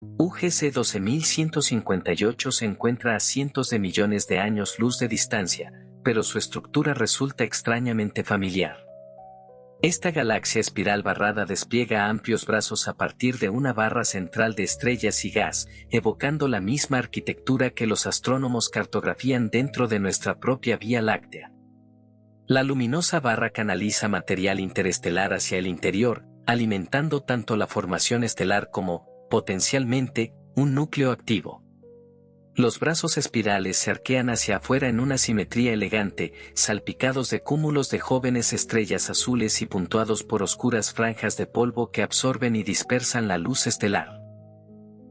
UGC 12158 se encuentra a cientos de millones de años luz de distancia, pero su estructura resulta extrañamente familiar. Esta galaxia espiral barrada despliega amplios brazos a partir de una barra central de estrellas y gas, evocando la misma arquitectura que los astrónomos cartografían dentro de nuestra propia Vía Láctea. La luminosa barra canaliza material interestelar hacia el interior, alimentando tanto la formación estelar como, potencialmente, un núcleo activo. Los brazos espirales se arquean hacia afuera en una simetría elegante, salpicados de cúmulos de jóvenes estrellas azules y puntuados por oscuras franjas de polvo que absorben y dispersan la luz estelar.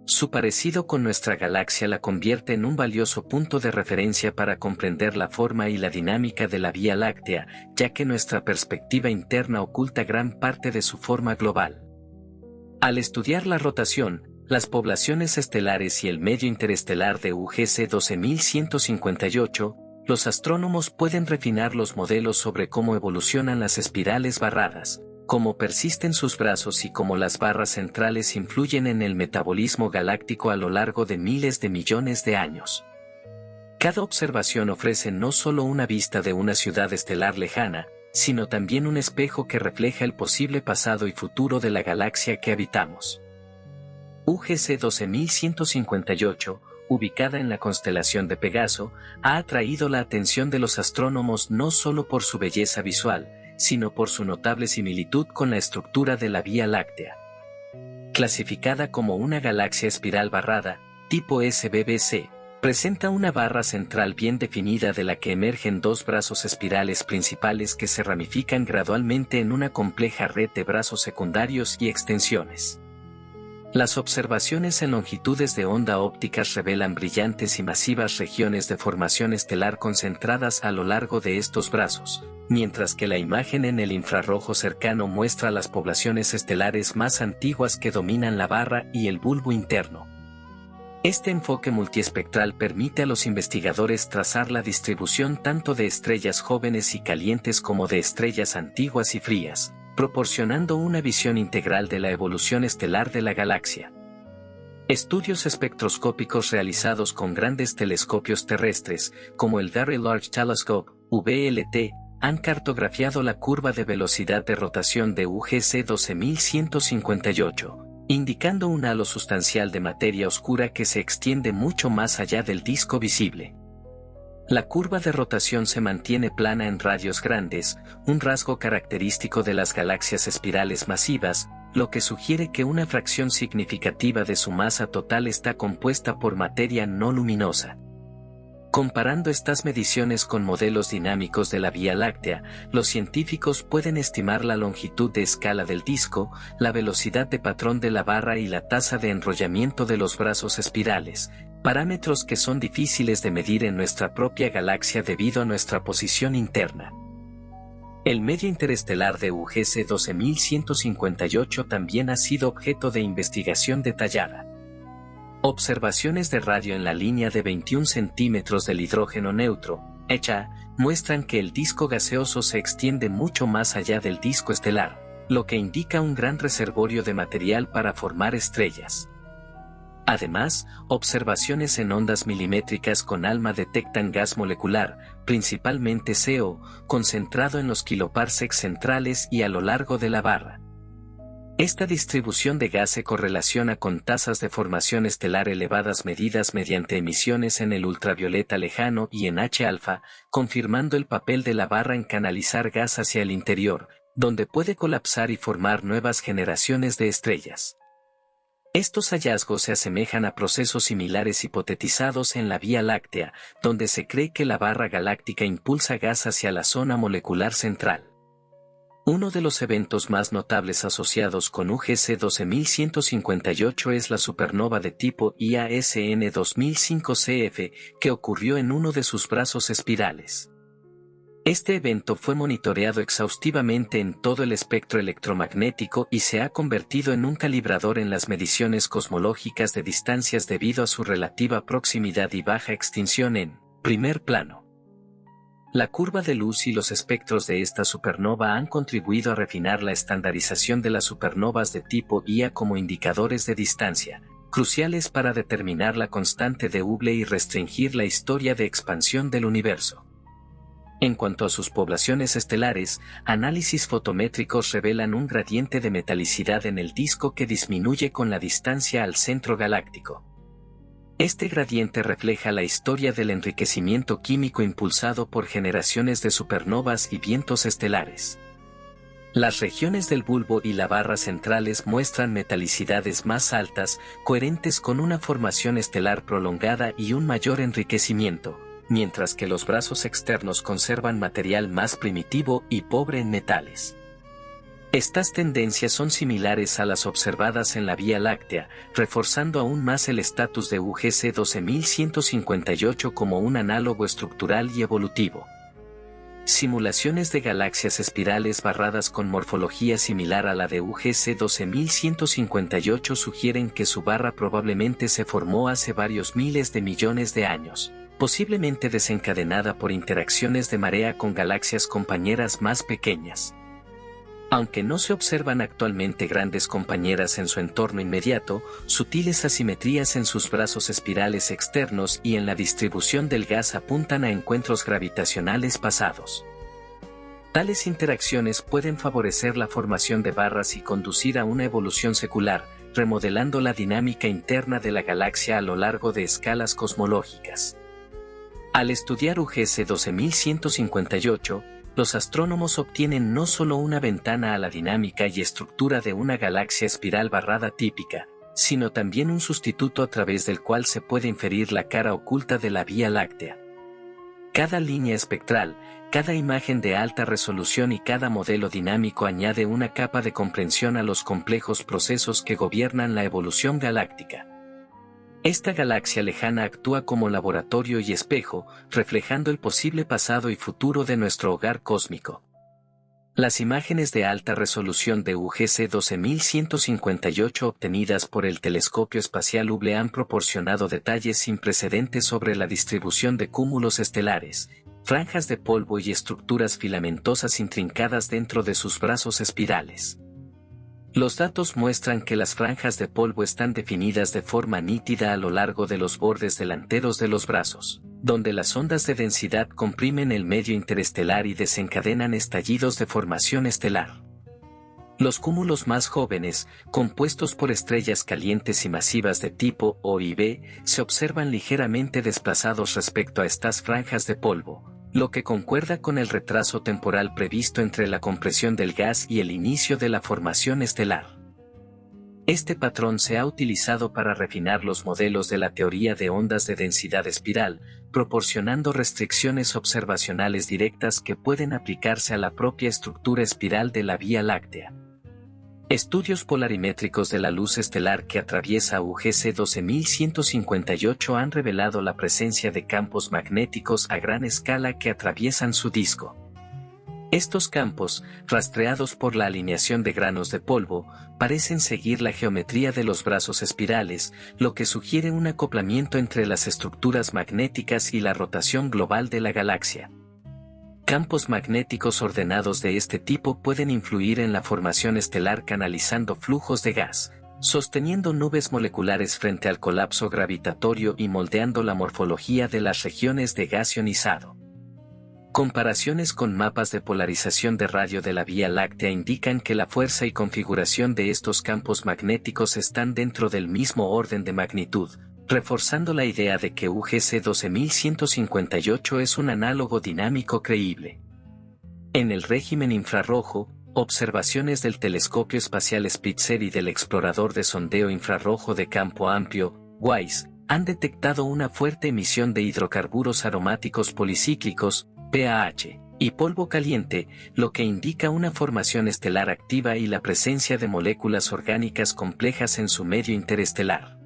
Su parecido con nuestra galaxia la convierte en un valioso punto de referencia para comprender la forma y la dinámica de la Vía Láctea, ya que nuestra perspectiva interna oculta gran parte de su forma global. Al estudiar la rotación, las poblaciones estelares y el medio interestelar de UGC 12158, los astrónomos pueden refinar los modelos sobre cómo evolucionan las espirales barradas, cómo persisten sus brazos y cómo las barras centrales influyen en el metabolismo galáctico a lo largo de miles de millones de años. Cada observación ofrece no solo una vista de una ciudad estelar lejana, sino también un espejo que refleja el posible pasado y futuro de la galaxia que habitamos. UGC 12158, ubicada en la constelación de Pegaso, ha atraído la atención de los astrónomos no solo por su belleza visual, sino por su notable similitud con la estructura de la Vía Láctea. Clasificada como una galaxia espiral barrada, tipo SBBC, presenta una barra central bien definida de la que emergen dos brazos espirales principales que se ramifican gradualmente en una compleja red de brazos secundarios y extensiones. Las observaciones en longitudes de onda ópticas revelan brillantes y masivas regiones de formación estelar concentradas a lo largo de estos brazos, mientras que la imagen en el infrarrojo cercano muestra las poblaciones estelares más antiguas que dominan la barra y el bulbo interno. Este enfoque multiespectral permite a los investigadores trazar la distribución tanto de estrellas jóvenes y calientes como de estrellas antiguas y frías, proporcionando una visión integral de la evolución estelar de la galaxia. Estudios espectroscópicos realizados con grandes telescopios terrestres, como el Very Large Telescope, VLT, han cartografiado la curva de velocidad de rotación de UGC 12158, indicando un halo sustancial de materia oscura que se extiende mucho más allá del disco visible. La curva de rotación se mantiene plana en radios grandes, un rasgo característico de las galaxias espirales masivas, lo que sugiere que una fracción significativa de su masa total está compuesta por materia no luminosa. Comparando estas mediciones con modelos dinámicos de la Vía Láctea, los científicos pueden estimar la longitud de escala del disco, la velocidad de patrón de la barra y la tasa de enrollamiento de los brazos espirales, parámetros que son difíciles de medir en nuestra propia galaxia debido a nuestra posición interna. El medio interestelar de UGC 12158 también ha sido objeto de investigación detallada. Observaciones de radio en la línea de 21 centímetros del hidrógeno neutro, HA, muestran que el disco gaseoso se extiende mucho más allá del disco estelar, lo que indica un gran reservorio de material para formar estrellas. Además, observaciones en ondas milimétricas con ALMA detectan gas molecular, principalmente CO, concentrado en los kiloparsecs centrales y a lo largo de la barra. Esta distribución de gas se correlaciona con tasas de formación estelar elevadas medidas mediante emisiones en el ultravioleta lejano y en H-alfa, confirmando el papel de la barra en canalizar gas hacia el interior, donde puede colapsar y formar nuevas generaciones de estrellas. Estos hallazgos se asemejan a procesos similares hipotetizados en la Vía Láctea, donde se cree que la barra galáctica impulsa gas hacia la zona molecular central. Uno de los eventos más notables asociados con UGC 12158 es la supernova de tipo IASN 2005 CF, que ocurrió en uno de sus brazos espirales. Este evento fue monitoreado exhaustivamente en todo el espectro electromagnético y se ha convertido en un calibrador en las mediciones cosmológicas de distancias debido a su relativa proximidad y baja extinción en primer plano. La curva de luz y los espectros de esta supernova han contribuido a refinar la estandarización de las supernovas de tipo IA como indicadores de distancia, cruciales para determinar la constante de Hubble y restringir la historia de expansión del universo. En cuanto a sus poblaciones estelares, análisis fotométricos revelan un gradiente de metalicidad en el disco que disminuye con la distancia al centro galáctico. Este gradiente refleja la historia del enriquecimiento químico impulsado por generaciones de supernovas y vientos estelares. Las regiones del bulbo y la barra centrales muestran metalicidades más altas, coherentes con una formación estelar prolongada y un mayor enriquecimiento, mientras que los brazos externos conservan material más primitivo y pobre en metales. Estas tendencias son similares a las observadas en la Vía Láctea, reforzando aún más el estatus de UGC 12158 como un análogo estructural y evolutivo. Simulaciones de galaxias espirales barradas con morfología similar a la de UGC 12158 sugieren que su barra probablemente se formó hace varios miles de millones de años, posiblemente desencadenada por interacciones de marea con galaxias compañeras más pequeñas. Aunque no se observan actualmente grandes compañeras en su entorno inmediato, sutiles asimetrías en sus brazos espirales externos y en la distribución del gas apuntan a encuentros gravitacionales pasados. Tales interacciones pueden favorecer la formación de barras y conducir a una evolución secular, remodelando la dinámica interna de la galaxia a lo largo de escalas cosmológicas. Al estudiar UGC 12158, los astrónomos obtienen no solo una ventana a la dinámica y estructura de una galaxia espiral barrada típica, sino también un sustituto a través del cual se puede inferir la cara oculta de la Vía Láctea. Cada línea espectral, cada imagen de alta resolución y cada modelo dinámico añade una capa de comprensión a los complejos procesos que gobiernan la evolución galáctica. Esta galaxia lejana actúa como laboratorio y espejo, reflejando el posible pasado y futuro de nuestro hogar cósmico. Las imágenes de alta resolución de UGC 12158 obtenidas por el telescopio espacial Hubble han proporcionado detalles sin precedentes sobre la distribución de cúmulos estelares, franjas de polvo y estructuras filamentosas intrincadas dentro de sus brazos espirales. Los datos muestran que las franjas de polvo están definidas de forma nítida a lo largo de los bordes delanteros de los brazos, donde las ondas de densidad comprimen el medio interestelar y desencadenan estallidos de formación estelar. Los cúmulos más jóvenes, compuestos por estrellas calientes y masivas de tipo O y B, se observan ligeramente desplazados respecto a estas franjas de polvo, lo que concuerda con el retraso temporal previsto entre la compresión del gas y el inicio de la formación estelar. Este patrón se ha utilizado para refinar los modelos de la teoría de ondas de densidad espiral, proporcionando restricciones observacionales directas que pueden aplicarse a la propia estructura espiral de la Vía Láctea. Estudios polarimétricos de la luz estelar que atraviesa UGC 12158 han revelado la presencia de campos magnéticos a gran escala que atraviesan su disco. Estos campos, rastreados por la alineación de granos de polvo, parecen seguir la geometría de los brazos espirales, lo que sugiere un acoplamiento entre las estructuras magnéticas y la rotación global de la galaxia. Campos magnéticos ordenados de este tipo pueden influir en la formación estelar canalizando flujos de gas, sosteniendo nubes moleculares frente al colapso gravitatorio y moldeando la morfología de las regiones de gas ionizado. Comparaciones con mapas de polarización de radio de la Vía Láctea indican que la fuerza y configuración de estos campos magnéticos están dentro del mismo orden de magnitud, reforzando la idea de que UGC 12158 es un análogo dinámico creíble. En el régimen infrarrojo, observaciones del telescopio espacial Spitzer y del explorador de sondeo infrarrojo de campo amplio, WISE, han detectado una fuerte emisión de hidrocarburos aromáticos policíclicos, PAH, y polvo caliente, lo que indica una formación estelar activa y la presencia de moléculas orgánicas complejas en su medio interestelar.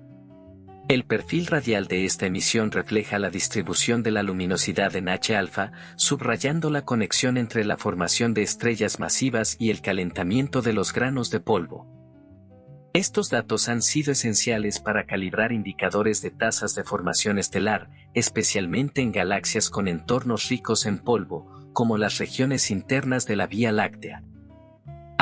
El perfil radial de esta emisión refleja la distribución de la luminosidad en H-alfa, subrayando la conexión entre la formación de estrellas masivas y el calentamiento de los granos de polvo. Estos datos han sido esenciales para calibrar indicadores de tasas de formación estelar, especialmente en galaxias con entornos ricos en polvo, como las regiones internas de la Vía Láctea.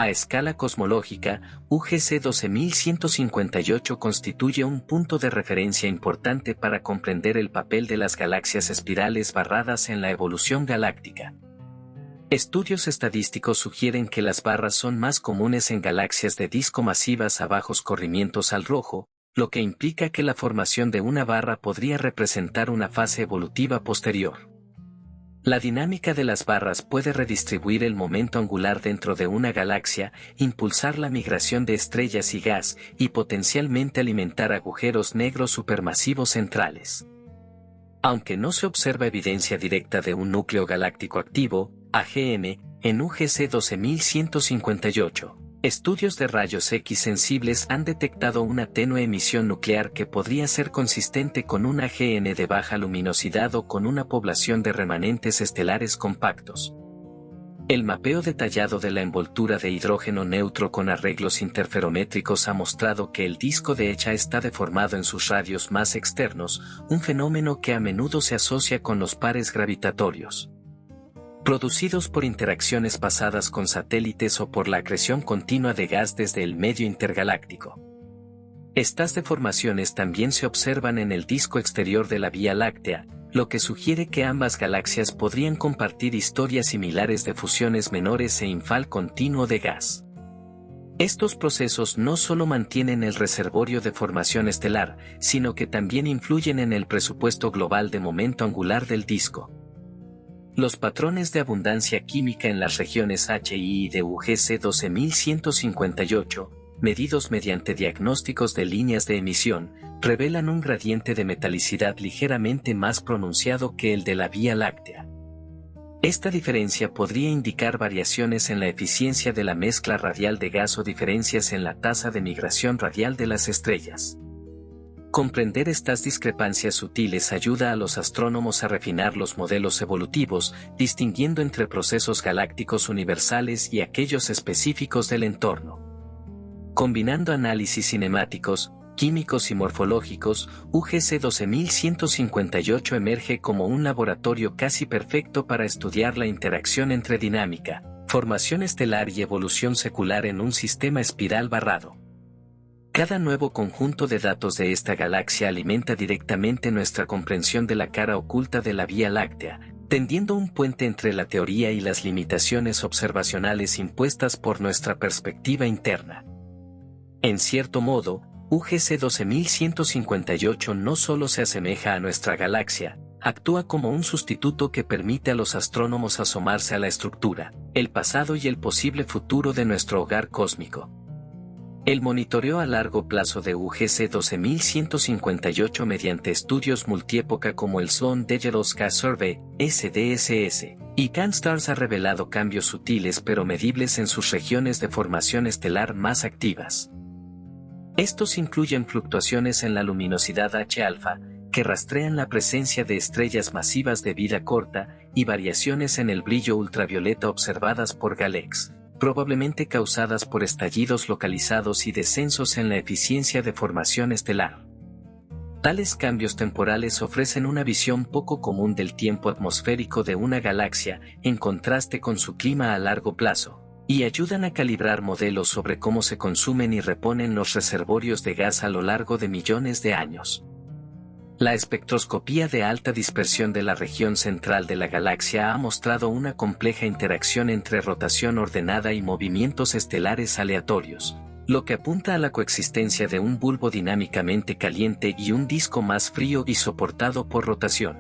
A escala cosmológica, UGC 12158 constituye un punto de referencia importante para comprender el papel de las galaxias espirales barradas en la evolución galáctica. Estudios estadísticos sugieren que las barras son más comunes en galaxias de disco masivas a bajos corrimientos al rojo, lo que implica que la formación de una barra podría representar una fase evolutiva posterior. La dinámica de las barras puede redistribuir el momento angular dentro de una galaxia, impulsar la migración de estrellas y gas, y potencialmente alimentar agujeros negros supermasivos centrales. Aunque no se observa evidencia directa de un núcleo galáctico activo, AGN, en UGC 12158, estudios de rayos X sensibles han detectado una tenue emisión nuclear que podría ser consistente con un AGN de baja luminosidad o con una población de remanentes estelares compactos. El mapeo detallado de la envoltura de hidrógeno neutro con arreglos interferométricos ha mostrado que el disco de Hecha está deformado en sus radios más externos, un fenómeno que a menudo se asocia con los pares gravitatorios producidos por interacciones pasadas con satélites o por la acreción continua de gas desde el medio intergaláctico. Estas deformaciones también se observan en el disco exterior de la Vía Láctea, lo que sugiere que ambas galaxias podrían compartir historias similares de fusiones menores e infall continuo de gas. Estos procesos no solo mantienen el reservorio de formación estelar, sino que también influyen en el presupuesto global de momento angular del disco. Los patrones de abundancia química en las regiones H y I de UGC 12158, medidos mediante diagnósticos de líneas de emisión, revelan un gradiente de metalicidad ligeramente más pronunciado que el de la Vía Láctea. Esta diferencia podría indicar variaciones en la eficiencia de la mezcla radial de gas o diferencias en la tasa de migración radial de las estrellas. Comprender estas discrepancias sutiles ayuda a los astrónomos a refinar los modelos evolutivos, distinguiendo entre procesos galácticos universales y aquellos específicos del entorno. Combinando análisis cinemáticos, químicos y morfológicos, UGC 12158 emerge como un laboratorio casi perfecto para estudiar la interacción entre dinámica, formación estelar y evolución secular en un sistema espiral barrado. Cada nuevo conjunto de datos de esta galaxia alimenta directamente nuestra comprensión de la cara oculta de la Vía Láctea, tendiendo un puente entre la teoría y las limitaciones observacionales impuestas por nuestra perspectiva interna. En cierto modo, UGC 12158 no solo se asemeja a nuestra galaxia, actúa como un sustituto que permite a los astrónomos asomarse a la estructura, el pasado y el posible futuro de nuestro hogar cósmico. El monitoreo a largo plazo de UGC 12158 mediante estudios multiépoca como el Sloan Digital Sky Survey, SDSS, y CanSTARRS ha revelado cambios sutiles pero medibles en sus regiones de formación estelar más activas. Estos incluyen fluctuaciones en la luminosidad H-alfa, que rastrean la presencia de estrellas masivas de vida corta, y variaciones en el brillo ultravioleta observadas por GALEX, probablemente causadas por estallidos localizados y descensos en la eficiencia de formación estelar. Tales cambios temporales ofrecen una visión poco común del tiempo atmosférico de una galaxia, en contraste con su clima a largo plazo, y ayudan a calibrar modelos sobre cómo se consumen y reponen los reservorios de gas a lo largo de millones de años. La espectroscopía de alta dispersión de la región central de la galaxia ha mostrado una compleja interacción entre rotación ordenada y movimientos estelares aleatorios, lo que apunta a la coexistencia de un bulbo dinámicamente caliente y un disco más frío y soportado por rotación.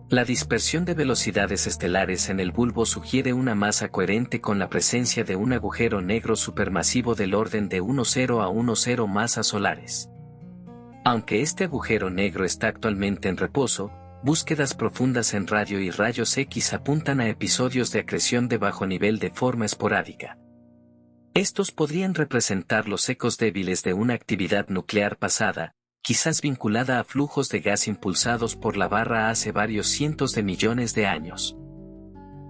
La dispersión de velocidades estelares en el bulbo sugiere una masa coherente con la presencia de un agujero negro supermasivo del orden de 1,0 a 1,0 masas solares. Aunque este agujero negro está actualmente en reposo, búsquedas profundas en radio y rayos X apuntan a episodios de acreción de bajo nivel de forma esporádica. Estos podrían representar los ecos débiles de una actividad nuclear pasada, quizás vinculada a flujos de gas impulsados por la barra hace varios cientos de millones de años.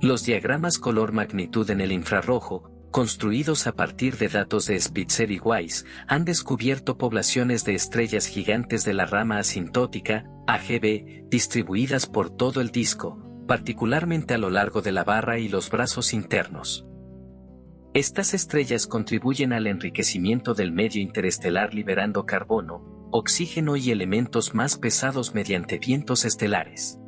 Los diagramas color-magnitud en el infrarrojo, construidos a partir de datos de Spitzer y Weiss, han descubierto poblaciones de estrellas gigantes de la rama asintótica, AGB, distribuidas por todo el disco, particularmente a lo largo de la barra y los brazos internos. Estas estrellas contribuyen al enriquecimiento del medio interestelar liberando carbono, oxígeno y elementos más pesados mediante vientos estelares.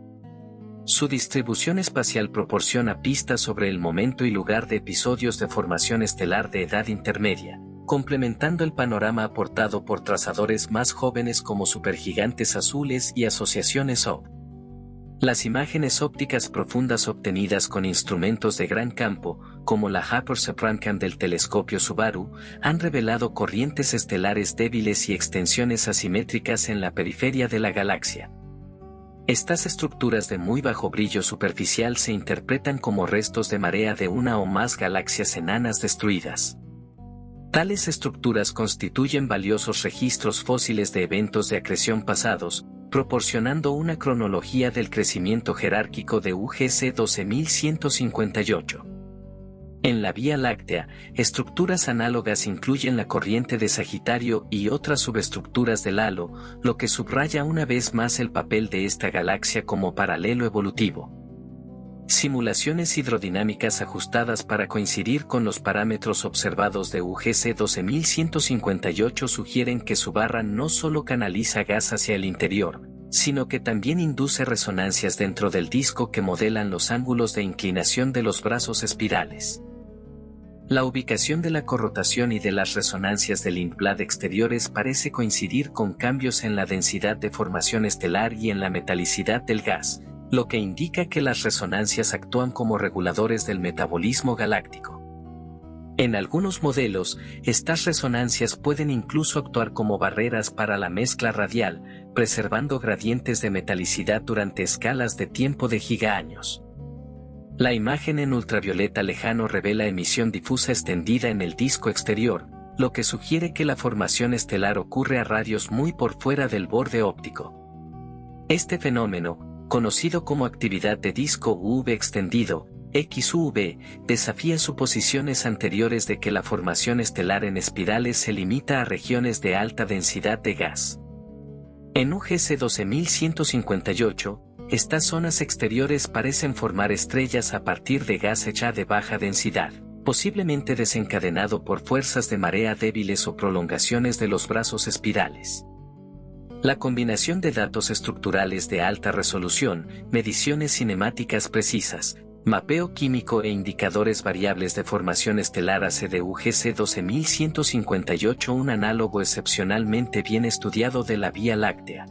Su distribución espacial proporciona pistas sobre el momento y lugar de episodios de formación estelar de edad intermedia, complementando el panorama aportado por trazadores más jóvenes como supergigantes azules y asociaciones O. Las imágenes ópticas profundas obtenidas con instrumentos de gran campo, como la Hubble-SPRAMCAM del telescopio Subaru, han revelado corrientes estelares débiles y extensiones asimétricas en la periferia de la galaxia. Estas estructuras de muy bajo brillo superficial se interpretan como restos de marea de una o más galaxias enanas destruidas. Tales estructuras constituyen valiosos registros fósiles de eventos de acreción pasados, proporcionando una cronología del crecimiento jerárquico de UGC 12158. En la Vía Láctea, estructuras análogas incluyen la corriente de Sagitario y otras subestructuras del halo, lo que subraya una vez más el papel de esta galaxia como paralelo evolutivo. Simulaciones hidrodinámicas ajustadas para coincidir con los parámetros observados de UGC 12158 sugieren que su barra no solo canaliza gas hacia el interior, sino que también induce resonancias dentro del disco que modelan los ángulos de inclinación de los brazos espirales. La ubicación de la corrotación y de las resonancias del implad exteriores parece coincidir con cambios en la densidad de formación estelar y en la metalicidad del gas, lo que indica que las resonancias actúan como reguladores del metabolismo galáctico. En algunos modelos, estas resonancias pueden incluso actuar como barreras para la mezcla radial, preservando gradientes de metalicidad durante escalas de tiempo de gigaaños. La imagen en ultravioleta lejano revela emisión difusa extendida en el disco exterior, lo que sugiere que la formación estelar ocurre a radios muy por fuera del borde óptico. Este fenómeno, conocido como actividad de disco UV extendido, XUV, desafía suposiciones anteriores de que la formación estelar en espirales se limita a regiones de alta densidad de gas. En UGC 12158, estas zonas exteriores parecen formar estrellas a partir de gas hecha de baja densidad, posiblemente desencadenado por fuerzas de marea débiles o prolongaciones de los brazos espirales. La combinación de datos estructurales de alta resolución, mediciones cinemáticas precisas, mapeo químico e indicadores variables de formación estelar hace de UGC 12158 un análogo excepcionalmente bien estudiado de la Vía Láctea.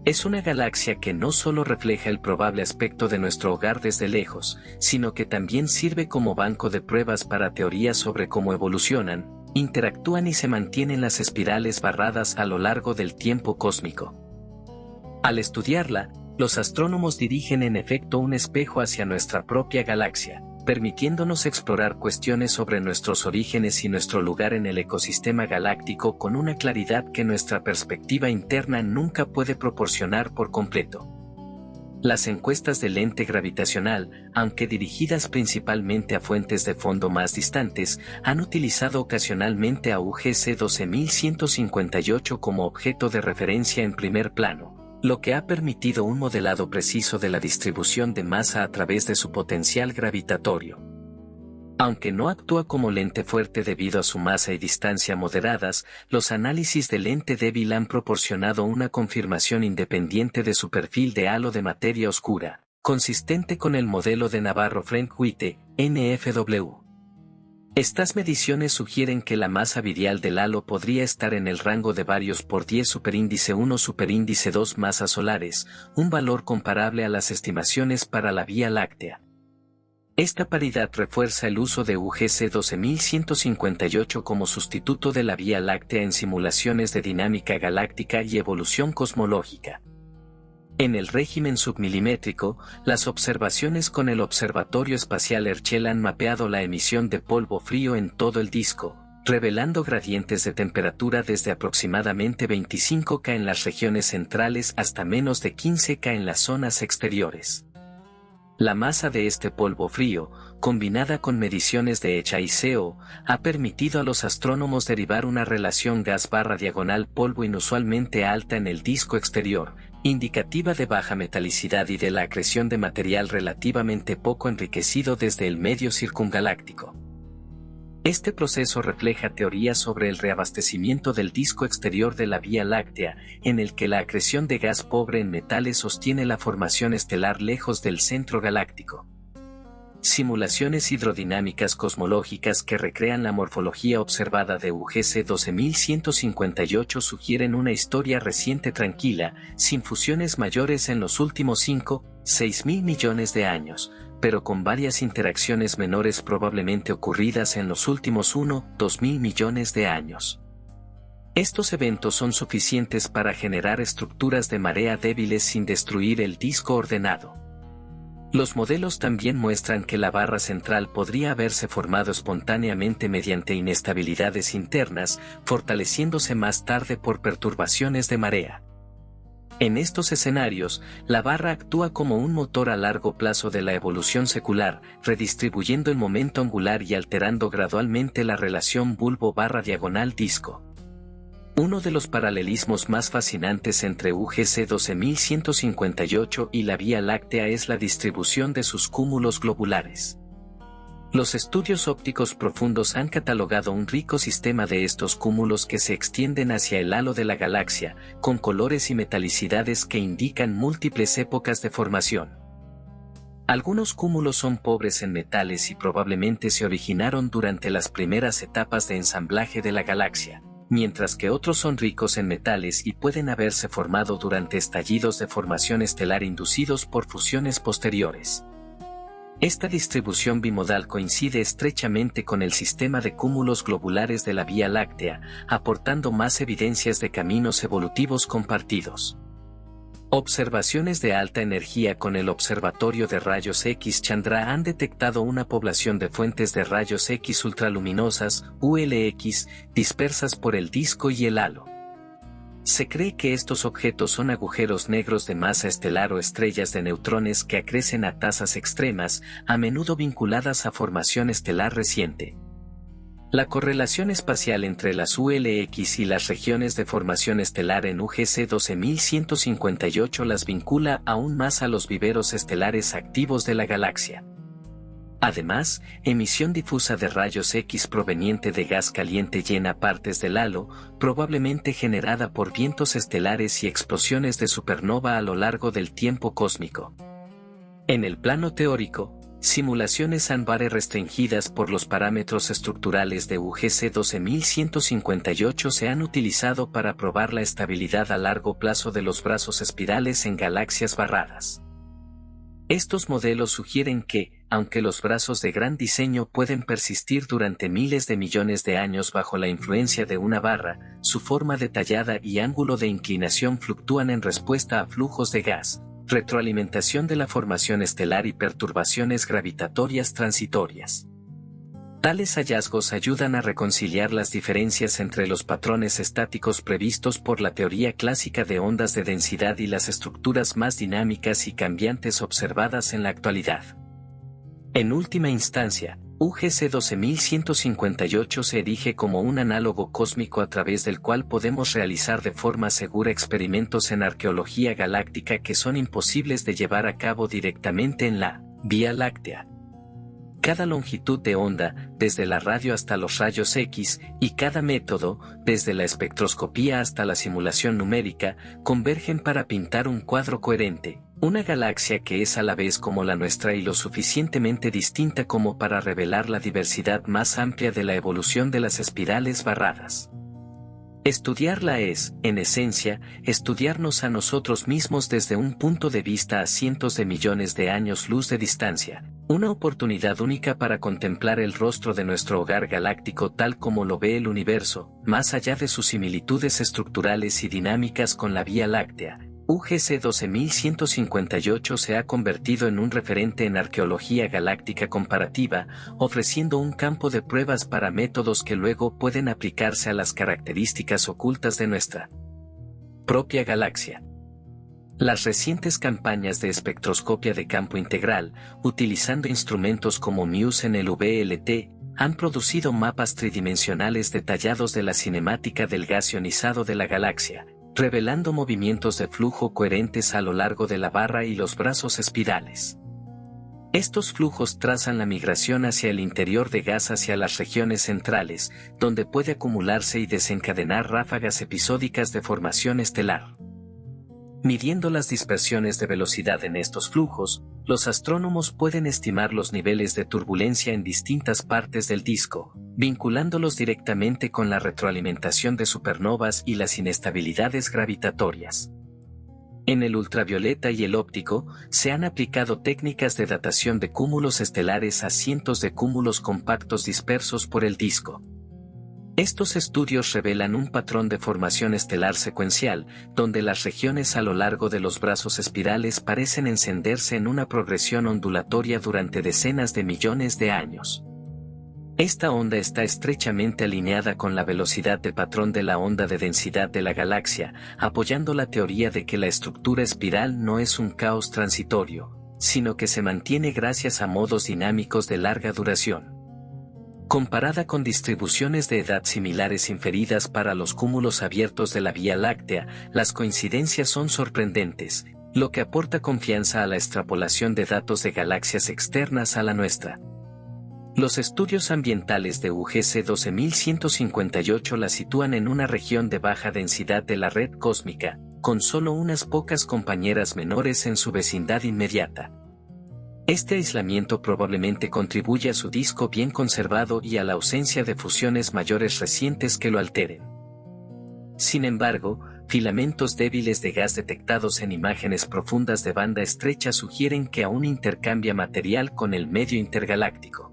Es una galaxia que no solo refleja el probable aspecto de nuestro hogar desde lejos, sino que también sirve como banco de pruebas para teorías sobre cómo evolucionan, interactúan y se mantienen las espirales barradas a lo largo del tiempo cósmico. Al estudiarla, los astrónomos dirigen en efecto un espejo hacia nuestra propia galaxia, permitiéndonos explorar cuestiones sobre nuestros orígenes y nuestro lugar en el ecosistema galáctico con una claridad que nuestra perspectiva interna nunca puede proporcionar por completo. Las encuestas de lente gravitacional, aunque dirigidas principalmente a fuentes de fondo más distantes, han utilizado ocasionalmente a UGC 12158 como objeto de referencia en primer plano, lo que ha permitido un modelado preciso de la distribución de masa a través de su potencial gravitatorio. Aunque no actúa como lente fuerte debido a su masa y distancia moderadas, los análisis de lente débil han proporcionado una confirmación independiente de su perfil de halo de materia oscura, consistente con el modelo de Navarro-Frank-Witte, NFW. Estas mediciones sugieren que la masa virial del halo podría estar en el rango de varios por 10 superíndice 1 superíndice 2 masas solares, un valor comparable a las estimaciones para la Vía Láctea. Esta paridad refuerza el uso de UGC 12158 como sustituto de la Vía Láctea en simulaciones de dinámica galáctica y evolución cosmológica. En el régimen submilimétrico, las observaciones con el Observatorio Espacial Herschel han mapeado la emisión de polvo frío en todo el disco, revelando gradientes de temperatura desde aproximadamente 25 K en las regiones centrales hasta menos de 15 K en las zonas exteriores. La masa de este polvo frío, combinada con mediciones de HICO, ha permitido a los astrónomos derivar una relación gas/diagonal polvo inusualmente alta en el disco exterior, indicativa de baja metalicidad y de la acreción de material relativamente poco enriquecido desde el medio circungaláctico. Este proceso refleja teorías sobre el reabastecimiento del disco exterior de la Vía Láctea, en el que la acreción de gas pobre en metales sostiene la formación estelar lejos del centro galáctico. Simulaciones hidrodinámicas cosmológicas que recrean la morfología observada de UGC 12158 sugieren una historia reciente tranquila, sin fusiones mayores en los últimos 5-6 mil millones de años, pero con varias interacciones menores probablemente ocurridas en los últimos 1-2 mil millones de años. Estos eventos son suficientes para generar estructuras de marea débiles sin destruir el disco ordenado. Los modelos también muestran que la barra central podría haberse formado espontáneamente mediante inestabilidades internas, fortaleciéndose más tarde por perturbaciones de marea. En estos escenarios, la barra actúa como un motor a largo plazo de la evolución secular, redistribuyendo el momento angular y alterando gradualmente la relación bulbo-barra-diagonal-disco. Uno de los paralelismos más fascinantes entre UGC 12158 y la Vía Láctea es la distribución de sus cúmulos globulares. Los estudios ópticos profundos han catalogado un rico sistema de estos cúmulos que se extienden hacia el halo de la galaxia, con colores y metalicidades que indican múltiples épocas de formación. Algunos cúmulos son pobres en metales y probablemente se originaron durante las primeras etapas de ensamblaje de la galaxia, mientras que otros son ricos en metales y pueden haberse formado durante estallidos de formación estelar inducidos por fusiones posteriores. Esta distribución bimodal coincide estrechamente con el sistema de cúmulos globulares de la Vía Láctea, aportando más evidencias de caminos evolutivos compartidos. Observaciones de alta energía con el Observatorio de Rayos X Chandra han detectado una población de fuentes de rayos X ultraluminosas, ULX, dispersas por el disco y el halo. Se cree que estos objetos son agujeros negros de masa estelar o estrellas de neutrones que acrecen a tasas extremas, a menudo vinculadas a formación estelar reciente. La correlación espacial entre las ULX y las regiones de formación estelar en UGC 12158 las vincula aún más a los viveros estelares activos de la galaxia. Además, emisión difusa de rayos X proveniente de gas caliente llena partes del halo, probablemente generada por vientos estelares y explosiones de supernova a lo largo del tiempo cósmico. En el plano teórico, simulaciones ANBARE restringidas por los parámetros estructurales de UGC 12158 se han utilizado para probar la estabilidad a largo plazo de los brazos espirales en galaxias barradas. Estos modelos sugieren que, aunque los brazos de gran diseño pueden persistir durante miles de millones de años bajo la influencia de una barra, su forma detallada y ángulo de inclinación fluctúan en respuesta a flujos de gas, retroalimentación de la formación estelar y perturbaciones gravitatorias transitorias. Tales hallazgos ayudan a reconciliar las diferencias entre los patrones estáticos previstos por la teoría clásica de ondas de densidad y las estructuras más dinámicas y cambiantes observadas en la actualidad. En última instancia, UGC 12158 se erige como un análogo cósmico a través del cual podemos realizar de forma segura experimentos en arqueología galáctica que son imposibles de llevar a cabo directamente en la Vía Láctea. Cada longitud de onda, desde la radio hasta los rayos X, y cada método, desde la espectroscopía hasta la simulación numérica, convergen para pintar un cuadro coherente, una galaxia que es a la vez como la nuestra y lo suficientemente distinta como para revelar la diversidad más amplia de la evolución de las espirales barradas. Estudiarla es, en esencia, estudiarnos a nosotros mismos desde un punto de vista a cientos de millones de años luz de distancia, una oportunidad única para contemplar el rostro de nuestro hogar galáctico tal como lo ve el universo, más allá de sus similitudes estructurales y dinámicas con la Vía Láctea. UGC 12158 se ha convertido en un referente en arqueología galáctica comparativa, ofreciendo un campo de pruebas para métodos que luego pueden aplicarse a las características ocultas de nuestra propia galaxia. Las recientes campañas de espectroscopia de campo integral, utilizando instrumentos como MUSE en el VLT, han producido mapas tridimensionales detallados de la cinemática del gas ionizado de la galaxia, revelando movimientos de flujo coherentes a lo largo de la barra y los brazos espirales. Estos flujos trazan la migración hacia el interior de gas hacia las regiones centrales, donde puede acumularse y desencadenar ráfagas episódicas de formación estelar. Midiendo las dispersiones de velocidad en estos flujos, los astrónomos pueden estimar los niveles de turbulencia en distintas partes del disco, vinculándolos directamente con la retroalimentación de supernovas y las inestabilidades gravitatorias. En el ultravioleta y el óptico, se han aplicado técnicas de datación de cúmulos estelares a cientos de cúmulos compactos dispersos por el disco. Estos estudios revelan un patrón de formación estelar secuencial, donde las regiones a lo largo de los brazos espirales parecen encenderse en una progresión ondulatoria durante decenas de millones de años. Esta onda está estrechamente alineada con la velocidad de patrón de la onda de densidad de la galaxia, apoyando la teoría de que la estructura espiral no es un caos transitorio, sino que se mantiene gracias a modos dinámicos de larga duración. Comparada con distribuciones de edad similares inferidas para los cúmulos abiertos de la Vía Láctea, las coincidencias son sorprendentes, lo que aporta confianza a la extrapolación de datos de galaxias externas a la nuestra. Los estudios ambientales de UGC 12158 la sitúan en una región de baja densidad de la red cósmica, con solo unas pocas compañeras menores en su vecindad inmediata. Este aislamiento probablemente contribuye a su disco bien conservado y a la ausencia de fusiones mayores recientes que lo alteren. Sin embargo, filamentos débiles de gas detectados en imágenes profundas de banda estrecha sugieren que aún intercambia material con el medio intergaláctico.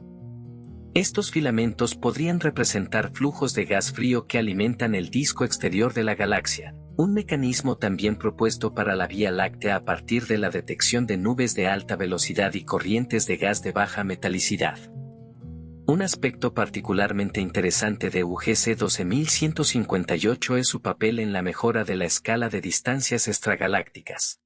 Estos filamentos podrían representar flujos de gas frío que alimentan el disco exterior de la galaxia, un mecanismo también propuesto para la Vía Láctea a partir de la detección de nubes de alta velocidad y corrientes de gas de baja metalicidad. Un aspecto particularmente interesante de UGC 12158 es su papel en la mejora de la escala de distancias extragalácticas.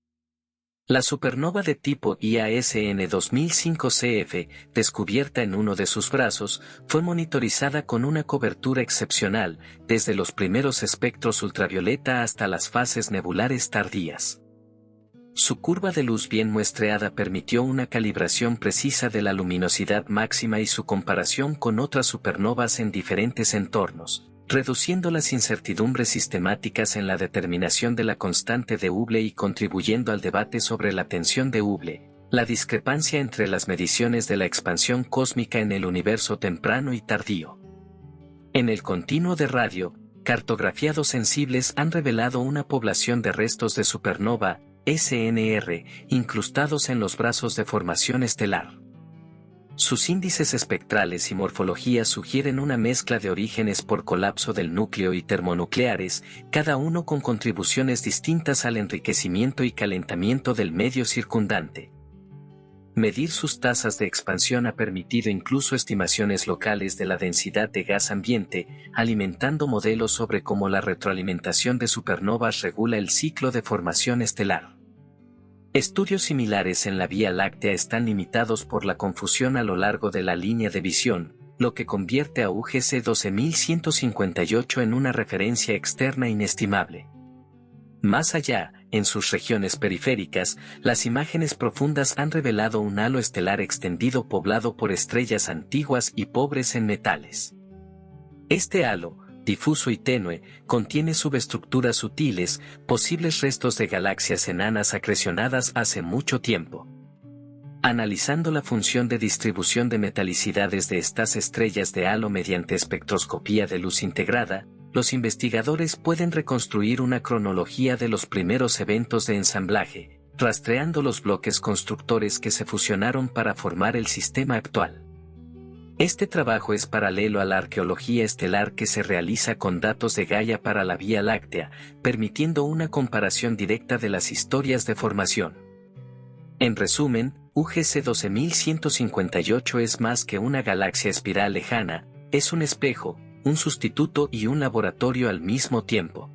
La supernova de tipo IASN 2005 CF, descubierta en uno de sus brazos, fue monitorizada con una cobertura excepcional, desde los primeros espectros ultravioleta hasta las fases nebulares tardías. Su curva de luz bien muestreada permitió una calibración precisa de la luminosidad máxima y su comparación con otras supernovas en diferentes entornos, reduciendo las incertidumbres sistemáticas en la determinación de la constante de Hubble y contribuyendo al debate sobre la tensión de Hubble, la discrepancia entre las mediciones de la expansión cósmica en el universo temprano y tardío. En el continuo de radio, cartografiados sensibles han revelado una población de restos de supernova, SNR, incrustados en los brazos de formación estelar. Sus índices espectrales y morfología sugieren una mezcla de orígenes por colapso del núcleo y termonucleares, cada uno con contribuciones distintas al enriquecimiento y calentamiento del medio circundante. Medir sus tasas de expansión ha permitido incluso estimaciones locales de la densidad de gas ambiente, alimentando modelos sobre cómo la retroalimentación de supernovas regula el ciclo de formación estelar. Estudios similares en la Vía Láctea están limitados por la confusión a lo largo de la línea de visión, lo que convierte a UGC 12158 en una referencia externa inestimable. Más allá, en sus regiones periféricas, las imágenes profundas han revelado un halo estelar extendido poblado por estrellas antiguas y pobres en metales. Este halo, difuso y tenue, contiene subestructuras sutiles, posibles restos de galaxias enanas acrecionadas hace mucho tiempo. Analizando la función de distribución de metalicidades de estas estrellas de halo mediante espectroscopía de luz integrada, los investigadores pueden reconstruir una cronología de los primeros eventos de ensamblaje, rastreando los bloques constructores que se fusionaron para formar el sistema actual. Este trabajo es paralelo a la arqueología estelar que se realiza con datos de Gaia para la Vía Láctea, permitiendo una comparación directa de las historias de formación. En resumen, UGC 12158 es más que una galaxia espiral lejana, es un espejo, un sustituto y un laboratorio al mismo tiempo.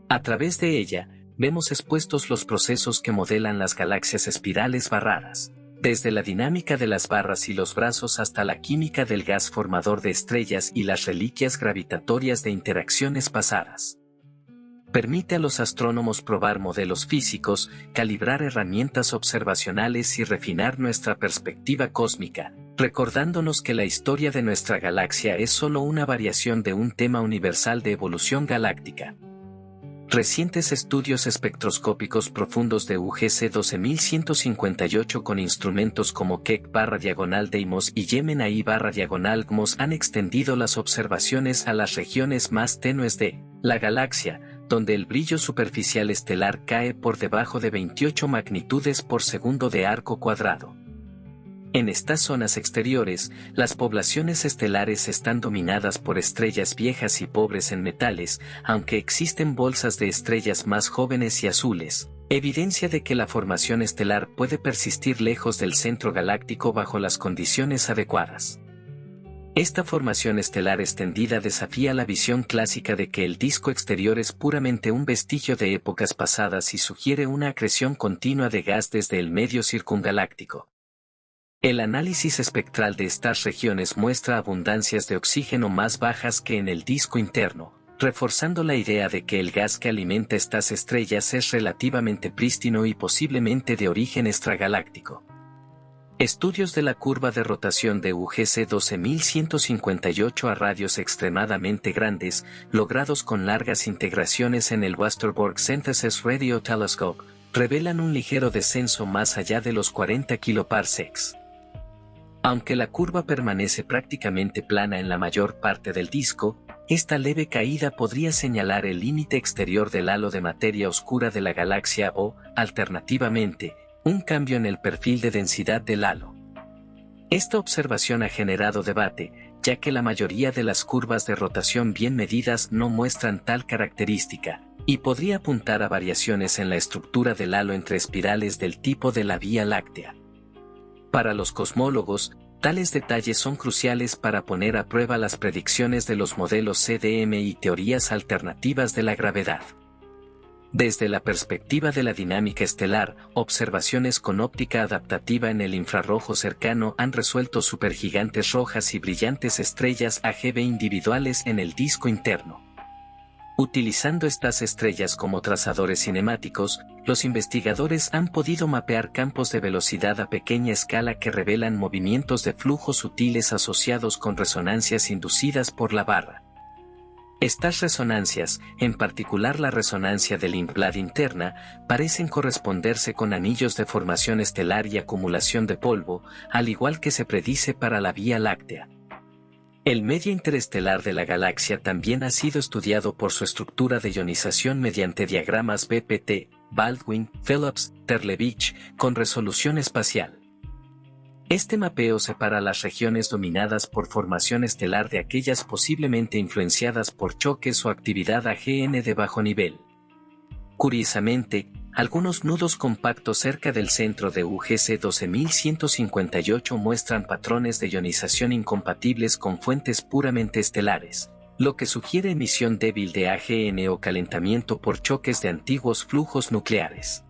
A través de ella, vemos expuestos los procesos que modelan las galaxias espirales barradas, desde la dinámica de las barras y los brazos hasta la química del gas formador de estrellas y las reliquias gravitatorias de interacciones pasadas. Permite a los astrónomos probar modelos físicos, calibrar herramientas observacionales y refinar nuestra perspectiva cósmica, recordándonos que la historia de nuestra galaxia es solo una variación de un tema universal de evolución galáctica. Recientes estudios espectroscópicos profundos de UGC 12158 con instrumentos como Keck/Deimos y Gemini/Gmos han extendido las observaciones a las regiones más tenues de la galaxia, donde el brillo superficial estelar cae por debajo de 28 magnitudes por segundo de arco cuadrado. En estas zonas exteriores, las poblaciones estelares están dominadas por estrellas viejas y pobres en metales, aunque existen bolsas de estrellas más jóvenes y azules, evidencia de que la formación estelar puede persistir lejos del centro galáctico bajo las condiciones adecuadas. Esta formación estelar extendida desafía la visión clásica de que el disco exterior es puramente un vestigio de épocas pasadas y sugiere una acreción continua de gas desde el medio circungaláctico. El análisis espectral de estas regiones muestra abundancias de oxígeno más bajas que en el disco interno, reforzando la idea de que el gas que alimenta estas estrellas es relativamente prístino y posiblemente de origen extragaláctico. Estudios de la curva de rotación de UGC 12158 a radios extremadamente grandes, logrados con largas integraciones en el Westerbork Synthesis Radio Telescope, revelan un ligero descenso más allá de los 40 kiloparsecs. Aunque la curva permanece prácticamente plana en la mayor parte del disco, esta leve caída podría señalar el límite exterior del halo de materia oscura de la galaxia o, alternativamente, un cambio en el perfil de densidad del halo. Esta observación ha generado debate, ya que la mayoría de las curvas de rotación bien medidas no muestran tal característica, y podría apuntar a variaciones en la estructura del halo entre espirales del tipo de la Vía Láctea. Para los cosmólogos, tales detalles son cruciales para poner a prueba las predicciones de los modelos CDM y teorías alternativas de la gravedad. Desde la perspectiva de la dinámica estelar, observaciones con óptica adaptativa en el infrarrojo cercano han resuelto supergigantes rojas y brillantes estrellas AGB individuales en el disco interno. Utilizando estas estrellas como trazadores cinemáticos, los investigadores han podido mapear campos de velocidad a pequeña escala que revelan movimientos de flujo sutiles asociados con resonancias inducidas por la barra. Estas resonancias, en particular la resonancia del Lindblad interna, parecen corresponderse con anillos de formación estelar y acumulación de polvo, al igual que se predice para la Vía Láctea. El medio interestelar de la galaxia también ha sido estudiado por su estructura de ionización mediante diagramas BPT, Baldwin, Phillips, Terlevich, con resolución espacial. Este mapeo separa las regiones dominadas por formación estelar de aquellas posiblemente influenciadas por choques o actividad AGN de bajo nivel. Curiosamente, algunos nudos compactos cerca del centro de UGC 12158 muestran patrones de ionización incompatibles con fuentes puramente estelares, lo que sugiere emisión débil de AGN o calentamiento por choques de antiguos flujos nucleares.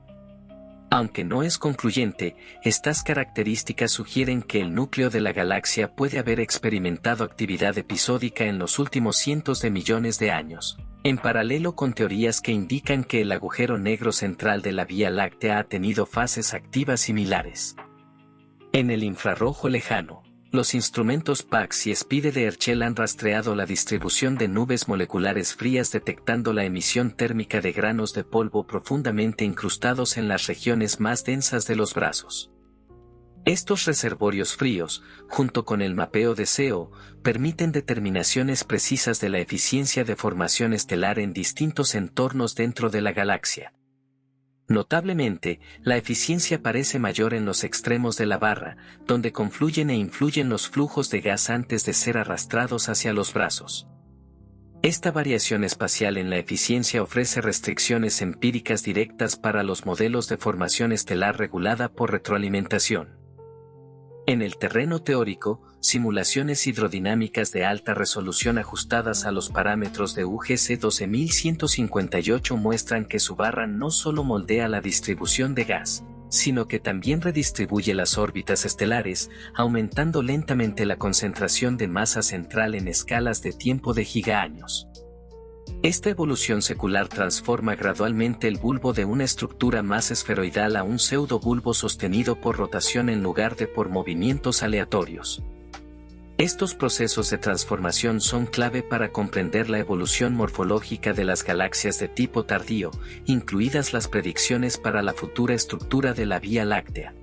Aunque no es concluyente, estas características sugieren que el núcleo de la galaxia puede haber experimentado actividad episódica en los últimos cientos de millones de años, en paralelo con teorías que indican que el agujero negro central de la Vía Láctea ha tenido fases activas similares. En el infrarrojo lejano, los instrumentos PAX y SPIDE de Herschel han rastreado la distribución de nubes moleculares frías detectando la emisión térmica de granos de polvo profundamente incrustados en las regiones más densas de los brazos. Estos reservorios fríos, junto con el mapeo de SEO, permiten determinaciones precisas de la eficiencia de formación estelar en distintos entornos dentro de la galaxia. Notablemente, la eficiencia parece mayor en los extremos de la barra, donde confluyen e influyen los flujos de gas antes de ser arrastrados hacia los brazos. Esta variación espacial en la eficiencia ofrece restricciones empíricas directas para los modelos de formación estelar regulada por retroalimentación. En el terreno teórico, simulaciones hidrodinámicas de alta resolución ajustadas a los parámetros de UGC 12158 muestran que su barra no solo moldea la distribución de gas, sino que también redistribuye las órbitas estelares, aumentando lentamente la concentración de masa central en escalas de tiempo de gigaaños. Esta evolución secular transforma gradualmente el bulbo de una estructura más esferoidal a un pseudobulbo sostenido por rotación en lugar de por movimientos aleatorios. Estos procesos de transformación son clave para comprender la evolución morfológica de las galaxias de tipo tardío, incluidas las predicciones para la futura estructura de la Vía Láctea.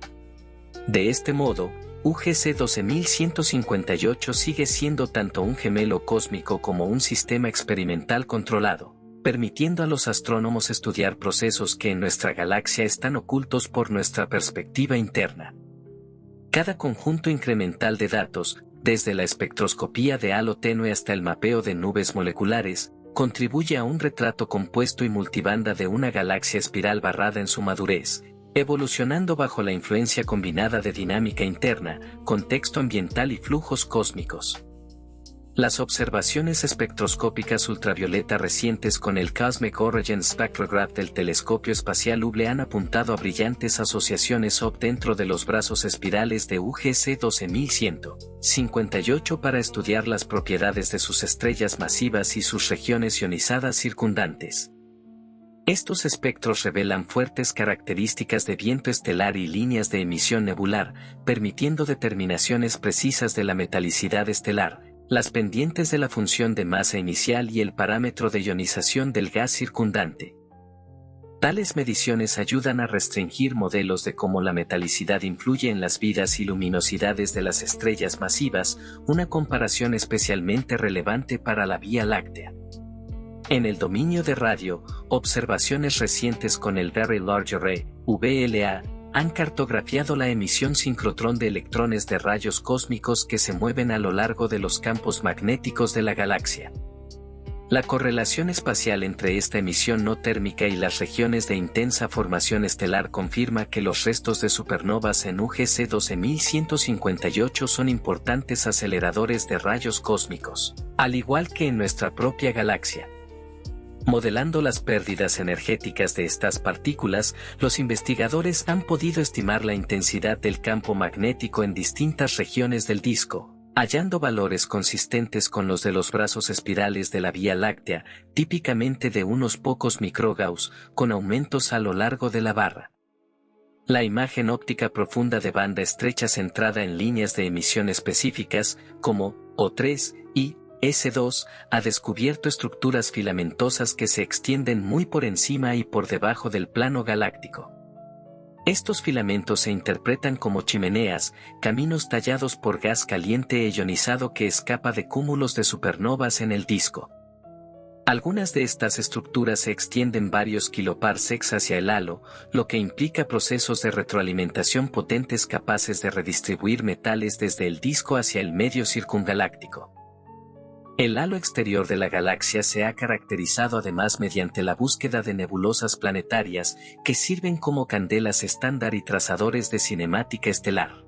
De este modo, UGC 12158 sigue siendo tanto un gemelo cósmico como un sistema experimental controlado, permitiendo a los astrónomos estudiar procesos que en nuestra galaxia están ocultos por nuestra perspectiva interna. Cada conjunto incremental de datos, desde la espectroscopía de halo tenue hasta el mapeo de nubes moleculares, contribuye a un retrato compuesto y multibanda de una galaxia espiral barrada en su madurez, evolucionando bajo la influencia combinada de dinámica interna, contexto ambiental y flujos cósmicos. Las observaciones espectroscópicas ultravioleta recientes con el Cosmic Origin Spectrograph del Telescopio Espacial Hubble han apuntado a brillantes asociaciones OP dentro de los brazos espirales de UGC 12158 para estudiar las propiedades de sus estrellas masivas y sus regiones ionizadas circundantes. Estos espectros revelan fuertes características de viento estelar y líneas de emisión nebular, permitiendo determinaciones precisas de la metalicidad estelar, las pendientes de la función de masa inicial y el parámetro de ionización del gas circundante. Tales mediciones ayudan a restringir modelos de cómo la metalicidad influye en las vidas y luminosidades de las estrellas masivas, una comparación especialmente relevante para la Vía Láctea. En el dominio de radio, observaciones recientes con el Very Large Array, VLA, han cartografiado la emisión sincrotrón de electrones de rayos cósmicos que se mueven a lo largo de los campos magnéticos de la galaxia. La correlación espacial entre esta emisión no térmica y las regiones de intensa formación estelar confirma que los restos de supernovas en UGC 12158 son importantes aceleradores de rayos cósmicos, al igual que en nuestra propia galaxia. Modelando las pérdidas energéticas de estas partículas, los investigadores han podido estimar la intensidad del campo magnético en distintas regiones del disco, hallando valores consistentes con los de los brazos espirales de la Vía Láctea, típicamente de unos pocos microgauss, con aumentos a lo largo de la barra. La imagen óptica profunda de banda estrecha centrada en líneas de emisión específicas, como O3 y S2, ha descubierto estructuras filamentosas que se extienden muy por encima y por debajo del plano galáctico. Estos filamentos se interpretan como chimeneas, caminos tallados por gas caliente e ionizado que escapa de cúmulos de supernovas en el disco. Algunas de estas estructuras se extienden varios kiloparsecs hacia el halo, lo que implica procesos de retroalimentación potentes capaces de redistribuir metales desde el disco hacia el medio circungaláctico. El halo exterior de la galaxia se ha caracterizado además mediante la búsqueda de nebulosas planetarias que sirven como candelas estándar y trazadores de cinemática estelar.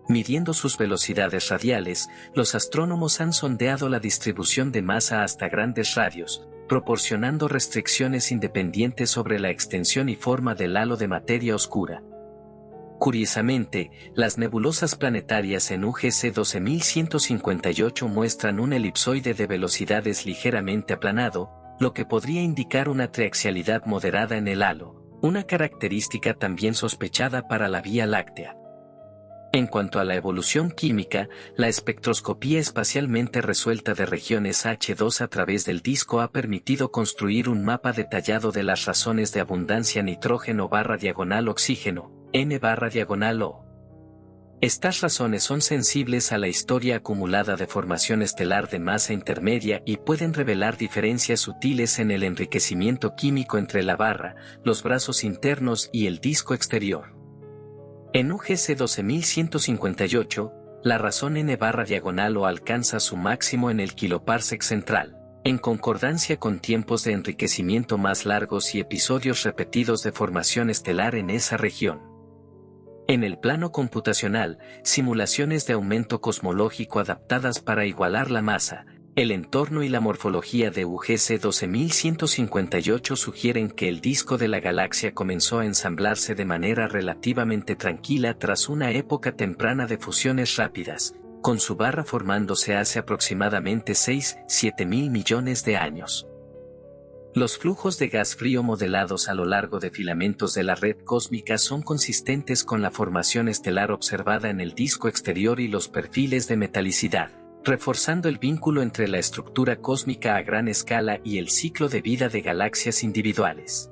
Midiendo sus velocidades radiales, los astrónomos han sondeado la distribución de masa hasta grandes radios, proporcionando restricciones independientes sobre la extensión y forma del halo de materia oscura. Curiosamente, las nebulosas planetarias en UGC 12158 muestran un elipsoide de velocidades ligeramente aplanado, lo que podría indicar una triaxialidad moderada en el halo, una característica también sospechada para la Vía Láctea. En cuanto a la evolución química, la espectroscopía espacialmente resuelta de regiones H2 a través del disco ha permitido construir un mapa detallado de las razones de abundancia nitrógeno/oxígeno, N/O. Estas razones son sensibles a la historia acumulada de formación estelar de masa intermedia y pueden revelar diferencias sutiles en el enriquecimiento químico entre la barra, los brazos internos y el disco exterior. En UGC 12158, la razón N/O alcanza su máximo en el kiloparsec central, en concordancia con tiempos de enriquecimiento más largos y episodios repetidos de formación estelar en esa región. En el plano computacional, simulaciones de aumento cosmológico adaptadas para igualar la masa, el entorno y la morfología de UGC 12158 sugieren que el disco de la galaxia comenzó a ensamblarse de manera relativamente tranquila tras una época temprana de fusiones rápidas, con su barra formándose hace aproximadamente 6-7 mil millones de años. Los flujos de gas frío modelados a lo largo de filamentos de la red cósmica son consistentes con la formación estelar observada en el disco exterior y los perfiles de metalicidad, reforzando el vínculo entre la estructura cósmica a gran escala y el ciclo de vida de galaxias individuales.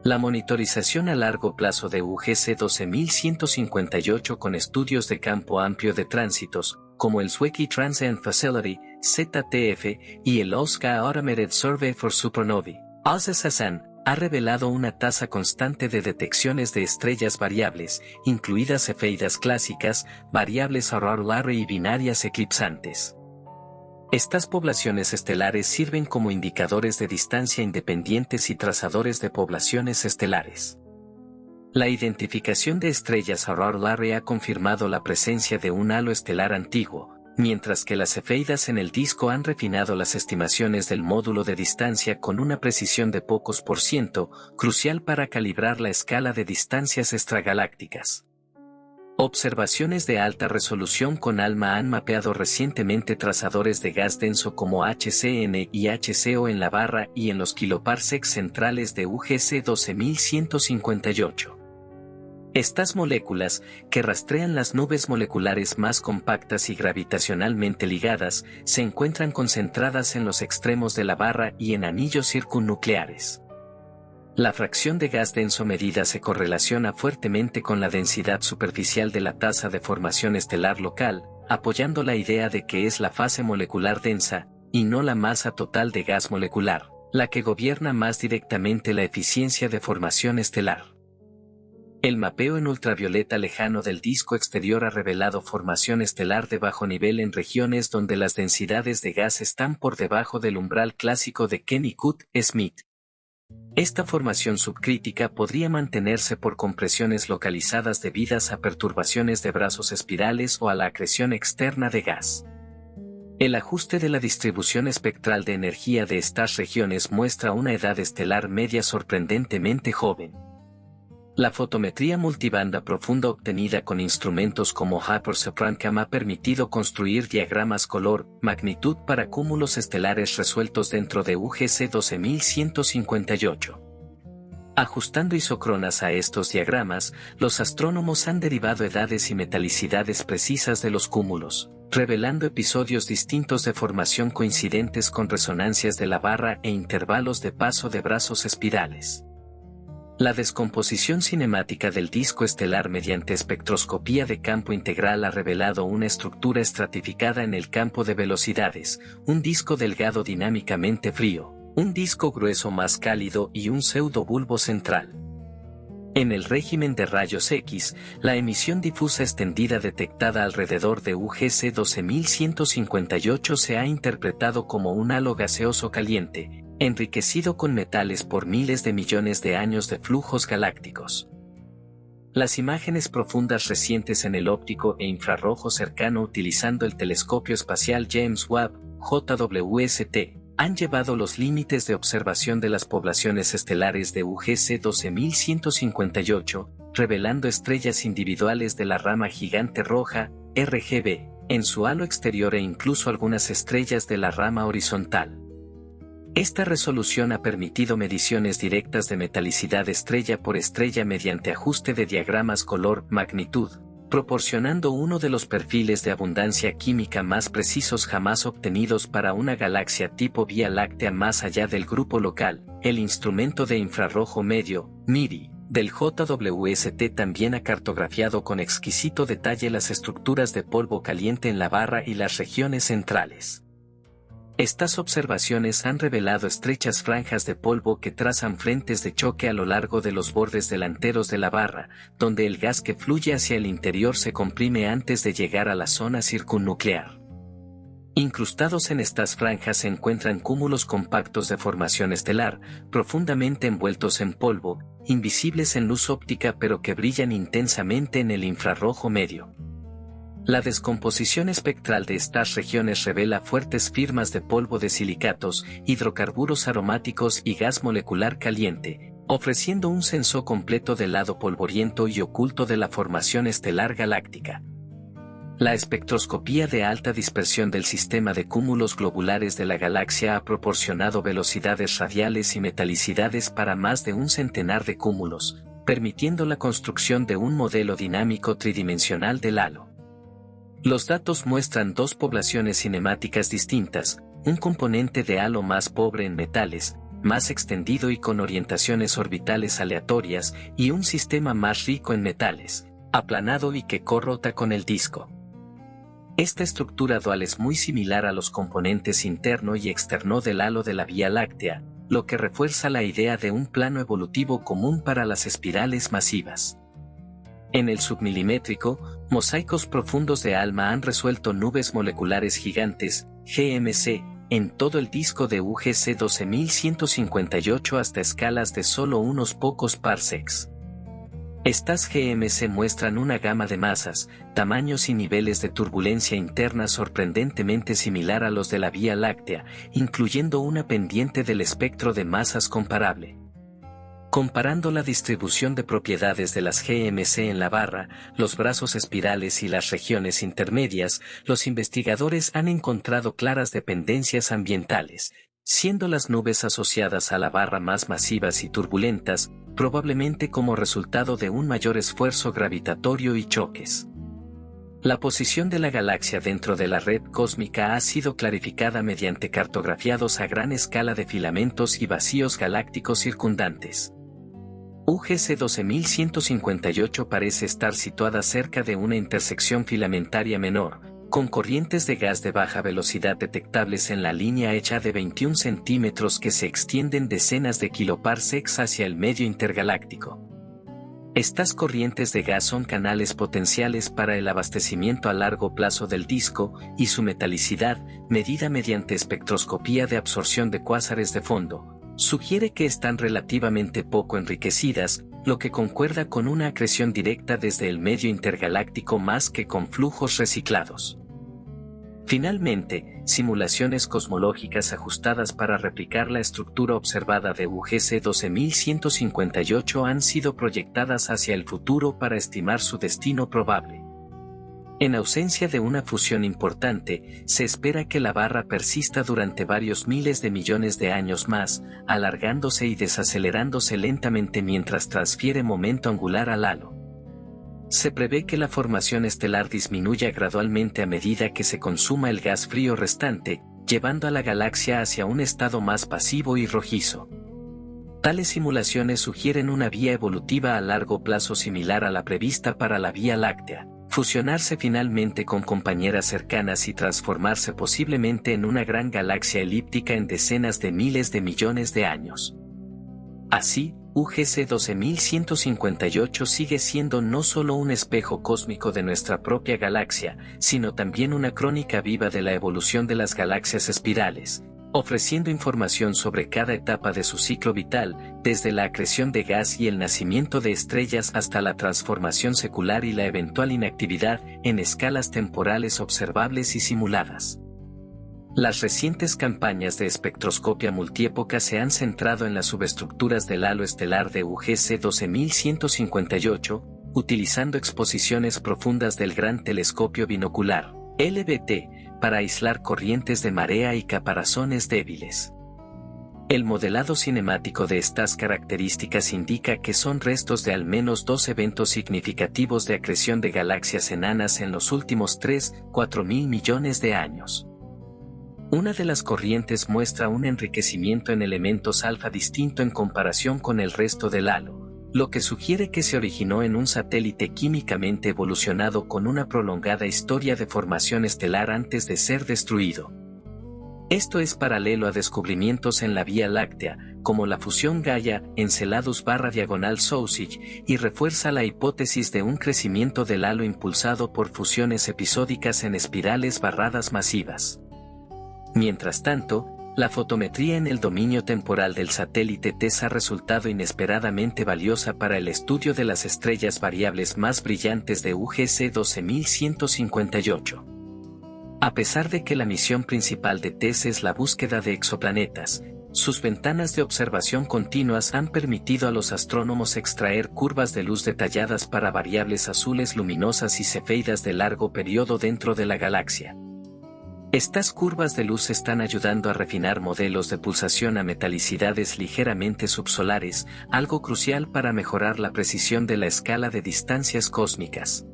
La monitorización a largo plazo de UGC 12158 con estudios de campo amplio de tránsitos, como el Zwicky Transient Facility, ZTF, y el OSCA Automated Survey for Supernovae, OSSAN, ha revelado una tasa constante de detecciones de estrellas variables, incluidas cefeidas clásicas, variables aurorales y binarias eclipsantes. Estas poblaciones estelares sirven como indicadores de distancia independientes y trazadores de poblaciones estelares. La identificación de estrellas aurorales ha confirmado la presencia de un halo estelar antiguo, mientras que las cefeidas en el disco han refinado las estimaciones del módulo de distancia con una precisión de pocos por ciento, crucial para calibrar la escala de distancias extragalácticas. Observaciones de alta resolución con ALMA han mapeado recientemente trazadores de gas denso como HCN y HCO en la barra y en los kiloparsecs centrales de UGC 12158. Estas moléculas, que rastrean las nubes moleculares más compactas y gravitacionalmente ligadas, se encuentran concentradas en los extremos de la barra y en anillos circunnucleares. La fracción de gas denso medida se correlaciona fuertemente con la densidad superficial de la tasa de formación estelar local, apoyando la idea de que es la fase molecular densa, y no la masa total de gas molecular, la que gobierna más directamente la eficiencia de formación estelar. El mapeo en ultravioleta lejano del disco exterior ha revelado formación estelar de bajo nivel en regiones donde las densidades de gas están por debajo del umbral clásico de Kennicutt-Smith. Esta formación subcrítica podría mantenerse por compresiones localizadas debidas a perturbaciones de brazos espirales o a la acreción externa de gas. El ajuste de la distribución espectral de energía de estas regiones muestra una edad estelar media sorprendentemente joven. La fotometría multibanda profunda obtenida con instrumentos como Hubble-SPANCAM ha permitido construir diagramas color-magnitud para cúmulos estelares resueltos dentro de UGC 12158. Ajustando isocronas a estos diagramas, los astrónomos han derivado edades y metalicidades precisas de los cúmulos, revelando episodios distintos de formación coincidentes con resonancias de la barra e intervalos de paso de brazos espirales. La descomposición cinemática del disco estelar mediante espectroscopía de campo integral ha revelado una estructura estratificada en el campo de velocidades, un disco delgado dinámicamente frío, un disco grueso más cálido y un pseudobulbo central. En el régimen de rayos X, la emisión difusa extendida detectada alrededor de UGC 12158 se ha interpretado como un halo gaseoso caliente, enriquecido con metales por miles de millones de años de flujos galácticos. Las imágenes profundas recientes en el óptico e infrarrojo cercano utilizando el telescopio espacial James Webb, JWST, han llevado los límites de observación de las poblaciones estelares de UGC 12158, revelando estrellas individuales de la rama gigante roja, RGB, en su halo exterior e incluso algunas estrellas de la rama horizontal. Esta resolución ha permitido mediciones directas de metalicidad estrella por estrella mediante ajuste de diagramas color-magnitud, proporcionando uno de los perfiles de abundancia química más precisos jamás obtenidos para una galaxia tipo Vía Láctea más allá del grupo local. El instrumento de infrarrojo medio, MIRI, del JWST también ha cartografiado con exquisito detalle las estructuras de polvo caliente en la barra y las regiones centrales. Estas observaciones han revelado estrechas franjas de polvo que trazan frentes de choque a lo largo de los bordes delanteros de la barra, donde el gas que fluye hacia el interior se comprime antes de llegar a la zona circunnuclear. Incrustados en estas franjas se encuentran cúmulos compactos de formación estelar, profundamente envueltos en polvo, invisibles en luz óptica pero que brillan intensamente en el infrarrojo medio. La descomposición espectral de estas regiones revela fuertes firmas de polvo de silicatos, hidrocarburos aromáticos y gas molecular caliente, ofreciendo un censo completo del lado polvoriento y oculto de la formación estelar galáctica. La espectroscopía de alta dispersión del sistema de cúmulos globulares de la galaxia ha proporcionado velocidades radiales y metalicidades para más de un centenar de cúmulos, permitiendo la construcción de un modelo dinámico tridimensional del halo. Los datos muestran dos poblaciones cinemáticas distintas, un componente de halo más pobre en metales, más extendido y con orientaciones orbitales aleatorias, y un sistema más rico en metales, aplanado y que corrota con el disco. Esta estructura dual es muy similar a los componentes interno y externo del halo de la Vía Láctea, lo que refuerza la idea de un plano evolutivo común para las espirales masivas. En el submilimétrico, mosaicos profundos de ALMA han resuelto nubes moleculares gigantes, GMC, en todo el disco de UGC 12158 hasta escalas de solo unos pocos parsecs. Estas GMC muestran una gama de masas, tamaños y niveles de turbulencia interna sorprendentemente similar a los de la Vía Láctea, incluyendo una pendiente del espectro de masas comparable. Comparando la distribución de propiedades de las GMC en la barra, los brazos espirales y las regiones intermedias, los investigadores han encontrado claras dependencias ambientales, siendo las nubes asociadas a la barra más masivas y turbulentas, probablemente como resultado de un mayor esfuerzo gravitatorio y choques. La posición de la galaxia dentro de la red cósmica ha sido clarificada mediante cartografiados a gran escala de filamentos y vacíos galácticos circundantes. UGC 12158 parece estar situada cerca de una intersección filamentaria menor, con corrientes de gas de baja velocidad detectables en la línea hecha de 21 centímetros que se extienden decenas de kiloparsecs hacia el medio intergaláctico. Estas corrientes de gas son canales potenciales para el abastecimiento a largo plazo del disco, y su metalicidad, medida mediante espectroscopía de absorción de cuásares de fondo, sugiere que están relativamente poco enriquecidas, lo que concuerda con una acreción directa desde el medio intergaláctico más que con flujos reciclados. Finalmente, simulaciones cosmológicas ajustadas para replicar la estructura observada de UGC 12158 han sido proyectadas hacia el futuro para estimar su destino probable. En ausencia de una fusión importante, se espera que la barra persista durante varios miles de millones de años más, alargándose y desacelerándose lentamente mientras transfiere momento angular al halo. Se prevé que la formación estelar disminuya gradualmente a medida que se consuma el gas frío restante, llevando a la galaxia hacia un estado más pasivo y rojizo. Tales simulaciones sugieren una vía evolutiva a largo plazo similar a la prevista para la Vía Láctea, fusionarse finalmente con compañeras cercanas y transformarse posiblemente en una gran galaxia elíptica en decenas de miles de millones de años. Así, UGC 12158 sigue siendo no solo un espejo cósmico de nuestra propia galaxia, sino también una crónica viva de la evolución de las galaxias espirales, ofreciendo información sobre cada etapa de su ciclo vital, desde la acreción de gas y el nacimiento de estrellas hasta la transformación secular y la eventual inactividad en escalas temporales observables y simuladas. Las recientes campañas de espectroscopia multiépoca se han centrado en las subestructuras del halo estelar de UGC 12158, utilizando exposiciones profundas del Gran Telescopio Binocular, LBT, para aislar corrientes de marea y caparazones débiles. El modelado cinemático de estas características indica que son restos de al menos dos eventos significativos de acreción de galaxias enanas en los últimos 3-4 mil millones de años. Una de las corrientes muestra un enriquecimiento en elementos alfa distinto en comparación con el resto del halo, lo que sugiere que se originó en un satélite químicamente evolucionado con una prolongada historia de formación estelar antes de ser destruido. Esto es paralelo a descubrimientos en la Vía Láctea, como la fusión Gaia-Enceladus/Sausage, y refuerza la hipótesis de un crecimiento del halo impulsado por fusiones episódicas en espirales barradas masivas. Mientras tanto, la fotometría en el dominio temporal del satélite TESS ha resultado inesperadamente valiosa para el estudio de las estrellas variables más brillantes de UGC 12158. A pesar de que la misión principal de TESS es la búsqueda de exoplanetas, Sus ventanas de observación continuas han permitido a los astrónomos extraer curvas de luz detalladas para variables azules luminosas y cefeidas de largo periodo dentro de la galaxia. Estas curvas de luz están ayudando a refinar modelos de pulsación a metalicidades ligeramente subsolares, algo crucial para mejorar la precisión de la escala de distancias cósmicas.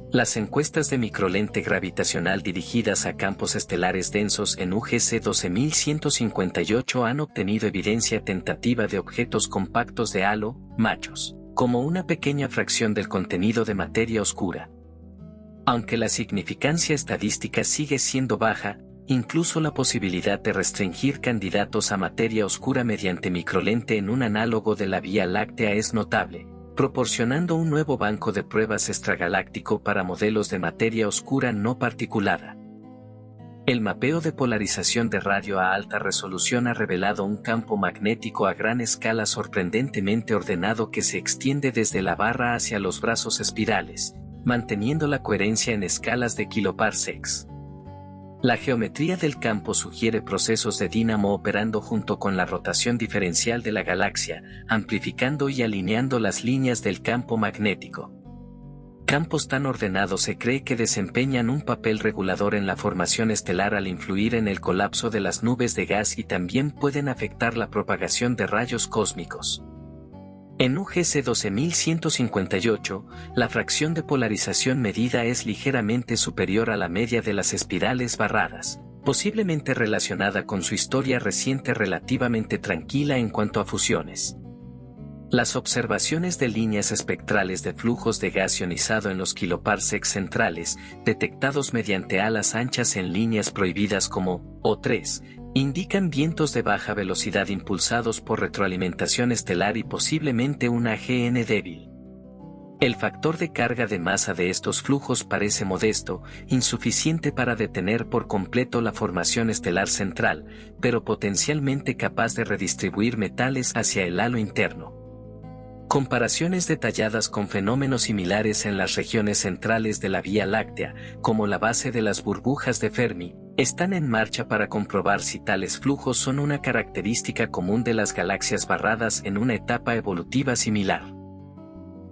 Las encuestas de microlente gravitacional dirigidas a campos estelares densos en UGC 12158 han obtenido evidencia tentativa de objetos compactos de halo, machos, como una pequeña fracción del contenido de materia oscura. Aunque la significancia estadística sigue siendo baja, incluso la posibilidad de restringir candidatos a materia oscura mediante microlente en un análogo de la Vía Láctea es notable, proporcionando un nuevo banco de pruebas extragaláctico para modelos de materia oscura no particulada. El mapeo de polarización de radio a alta resolución ha revelado un campo magnético a gran escala sorprendentemente ordenado que se extiende desde la barra hacia los brazos espirales, manteniendo la coherencia en escalas de kiloparsecs. La geometría del campo sugiere procesos de dínamo operando junto con la rotación diferencial de la galaxia, amplificando y alineando las líneas del campo magnético. Campos tan ordenados se cree que desempeñan un papel regulador en la formación estelar al influir en el colapso de las nubes de gas y también pueden afectar la propagación de rayos cósmicos. En UGC 12158, la fracción de polarización medida es ligeramente superior a la media de las espirales barradas, posiblemente relacionada con su historia reciente relativamente tranquila en cuanto a fusiones. Las observaciones de líneas espectrales de flujos de gas ionizado en los kiloparsecs centrales, detectados mediante alas anchas en líneas prohibidas como O3, indican vientos de baja velocidad impulsados por retroalimentación estelar y posiblemente una AGN débil. El factor de carga de masa de estos flujos parece modesto, insuficiente para detener por completo la formación estelar central, pero potencialmente capaz de redistribuir metales hacia el halo interno. Comparaciones detalladas con fenómenos similares en las regiones centrales de la Vía Láctea, como la base de las burbujas de Fermi, están en marcha para comprobar si tales flujos son una característica común de las galaxias barradas en una etapa evolutiva similar.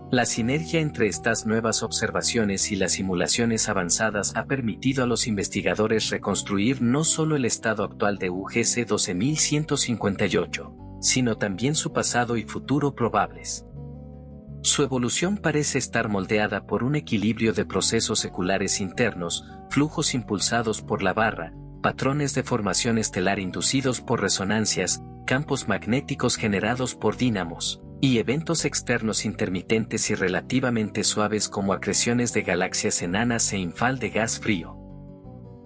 La sinergia entre estas nuevas observaciones y las simulaciones avanzadas ha permitido a los investigadores reconstruir no solo el estado actual de UGC 12158, sino también su pasado y futuro probables. Su evolución parece estar moldeada por un equilibrio de procesos seculares internos, flujos impulsados por la barra, patrones de formación estelar inducidos por resonancias, campos magnéticos generados por dínamos, y eventos externos intermitentes y relativamente suaves como acreciones de galaxias enanas e infal de gas frío.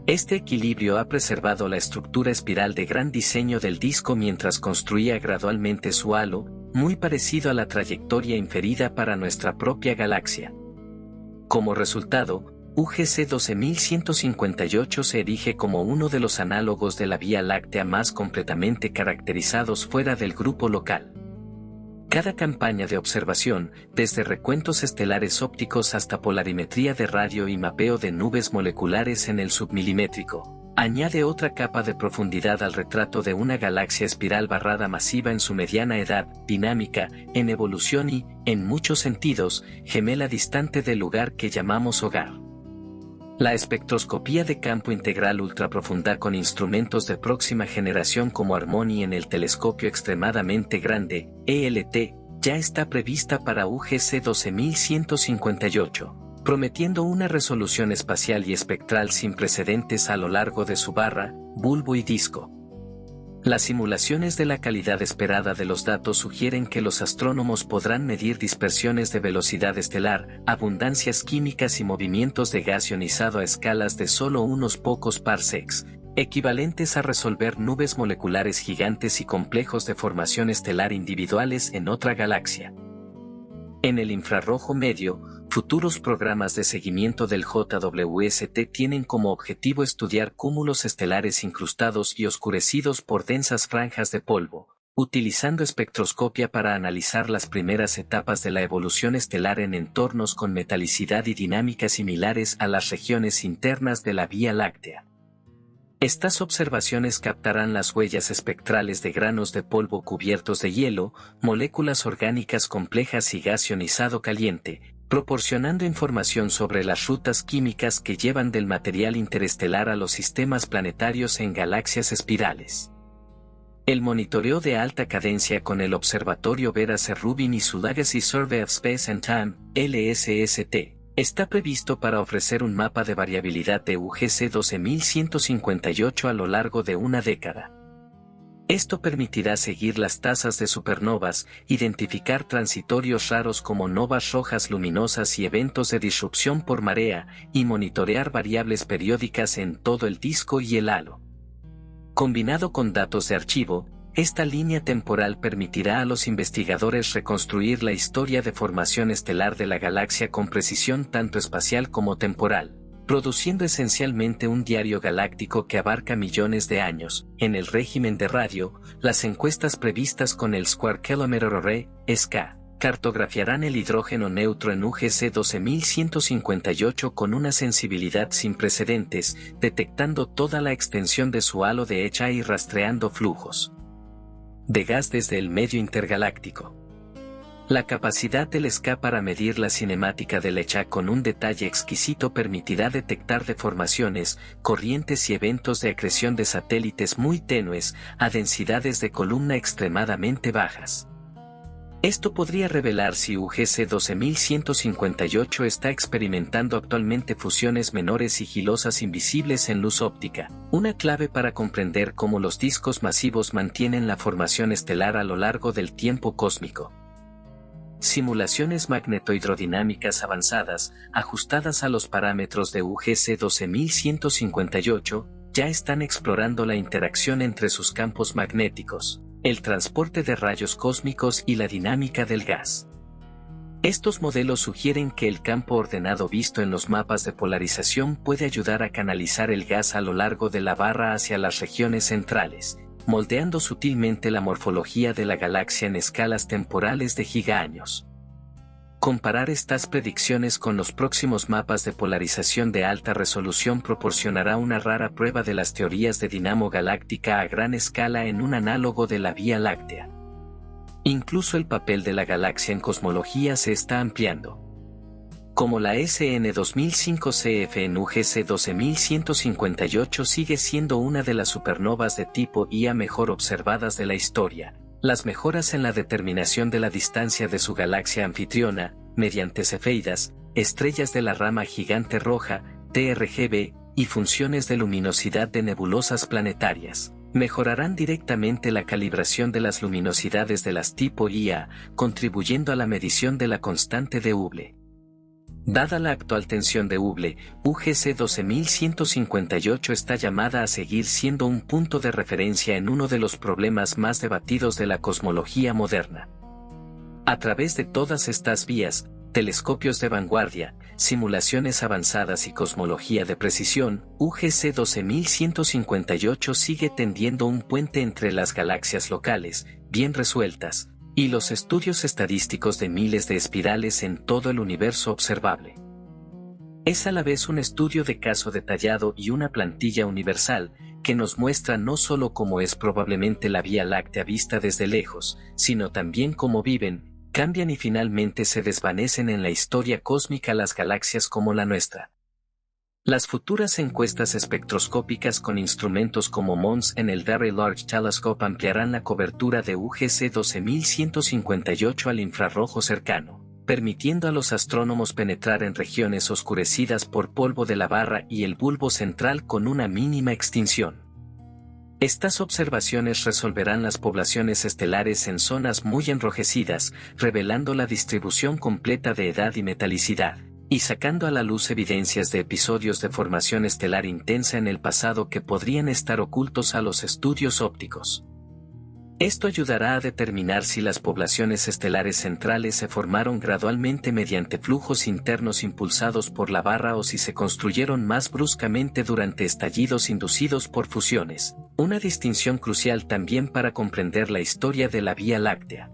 Este equilibrio ha preservado la estructura espiral de gran diseño del disco mientras construía gradualmente su halo, muy parecido a la trayectoria inferida para nuestra propia galaxia. Como resultado, UGC 12158 se erige como uno de los análogos de la Vía Láctea más completamente caracterizados fuera del grupo local. Cada campaña de observación, desde recuentos estelares ópticos hasta polarimetría de radio y mapeo de nubes moleculares en el submilimétrico, añade otra capa de profundidad al retrato de una galaxia espiral barrada masiva en su mediana edad, dinámica, en evolución y, en muchos sentidos, gemela distante del lugar que llamamos hogar. La espectroscopía de campo integral ultraprofunda con instrumentos de próxima generación como Harmony en el telescopio extremadamente grande, ELT, ya está prevista para UGC 12158, prometiendo una resolución espacial y espectral sin precedentes a lo largo de su barra, bulbo y disco. Las simulaciones de la calidad esperada de los datos sugieren que los astrónomos podrán medir dispersiones de velocidad estelar, abundancias químicas y movimientos de gas ionizado a escalas de solo unos pocos parsecs, equivalentes a resolver nubes moleculares gigantes y complejos de formación estelar individuales en otra galaxia. En el infrarrojo medio, futuros programas de seguimiento del JWST tienen como objetivo estudiar cúmulos estelares incrustados y oscurecidos por densas franjas de polvo, utilizando espectroscopia para analizar las primeras etapas de la evolución estelar en entornos con metalicidad y dinámica similares a las regiones internas de la Vía Láctea. Estas observaciones captarán las huellas espectrales de granos de polvo cubiertos de hielo, moléculas orgánicas complejas y gas ionizado caliente, proporcionando información sobre las rutas químicas que llevan del material interestelar a los sistemas planetarios en galaxias espirales. El monitoreo de alta cadencia con el Observatorio Vera C. Rubin y su Legacy Survey of Space and Time, LSST, está previsto para ofrecer un mapa de variabilidad de UGC 12158 a lo largo de una década. Esto permitirá seguir las tasas de supernovas, identificar transitorios raros como novas rojas luminosas y eventos de disrupción por marea, y monitorear variables periódicas en todo el disco y el halo. Combinado con datos de archivo, esta línea temporal permitirá a los investigadores reconstruir la historia de formación estelar de la galaxia con precisión tanto espacial como temporal, produciendo esencialmente un diario galáctico que abarca millones de años. En el régimen de radio, las encuestas previstas con el Square Kilometer Array, SK, cartografiarán el hidrógeno neutro en UGC 12158 con una sensibilidad sin precedentes, detectando toda la extensión de su halo de ECHA y rastreando flujos de gas desde el medio intergaláctico. La capacidad del SK para medir la cinemática del ECHA con un detalle exquisito permitirá detectar deformaciones, corrientes y eventos de acreción de satélites muy tenues a densidades de columna extremadamente bajas. Esto podría revelar si UGC 12158 está experimentando actualmente fusiones menores sigilosas invisibles en luz óptica, una clave para comprender cómo los discos masivos mantienen la formación estelar a lo largo del tiempo cósmico. Simulaciones magnetohidrodinámicas avanzadas, ajustadas a los parámetros de UGC 12158, ya están explorando la interacción entre sus campos magnéticos, el transporte de rayos cósmicos y la dinámica del gas. Estos modelos sugieren que el campo ordenado visto en los mapas de polarización puede ayudar a canalizar el gas a lo largo de la barra hacia las regiones centrales, moldeando sutilmente la morfología de la galaxia en escalas temporales de gigaaños. Comparar estas predicciones con los próximos mapas de polarización de alta resolución proporcionará una rara prueba de las teorías de dinamo galáctica a gran escala en un análogo de la Vía Láctea. Incluso el papel de la galaxia en cosmología se está ampliando. Como la SN 2005 CF en UGC 12158 sigue siendo una de las supernovas de tipo Ia mejor observadas de la historia, las mejoras en la determinación de la distancia de su galaxia anfitriona, mediante cefeidas, estrellas de la rama gigante roja, TRGB, y funciones de luminosidad de nebulosas planetarias, mejorarán directamente la calibración de las luminosidades de las tipo Ia, contribuyendo a la medición de la constante de Hubble. Dada la actual tensión de Hubble, UGC 12158 está llamada a seguir siendo un punto de referencia en uno de los problemas más debatidos de la cosmología moderna. A través de todas estas vías, telescopios de vanguardia, simulaciones avanzadas y cosmología de precisión, UGC 12158 sigue tendiendo un puente entre las galaxias locales, bien resueltas, y los estudios estadísticos de miles de espirales en todo el universo observable. Es a la vez un estudio de caso detallado y una plantilla universal, que nos muestra no solo cómo es probablemente la Vía Láctea vista desde lejos, sino también cómo viven, cambian y finalmente se desvanecen en la historia cósmica las galaxias como la nuestra. Las futuras encuestas espectroscópicas con instrumentos como MONS en el Very Large Telescope ampliarán la cobertura de UGC 12158 al infrarrojo cercano, permitiendo a los astrónomos penetrar en regiones oscurecidas por polvo de la barra y el bulbo central con una mínima extinción. Estas observaciones resolverán las poblaciones estelares en zonas muy enrojecidas, revelando la distribución completa de edad y metalicidad, y sacando a la luz evidencias de episodios de formación estelar intensa en el pasado que podrían estar ocultos a los estudios ópticos. Esto ayudará a determinar si las poblaciones estelares centrales se formaron gradualmente mediante flujos internos impulsados por la barra o si se construyeron más bruscamente durante estallidos inducidos por fusiones, una distinción crucial también para comprender la historia de la Vía Láctea.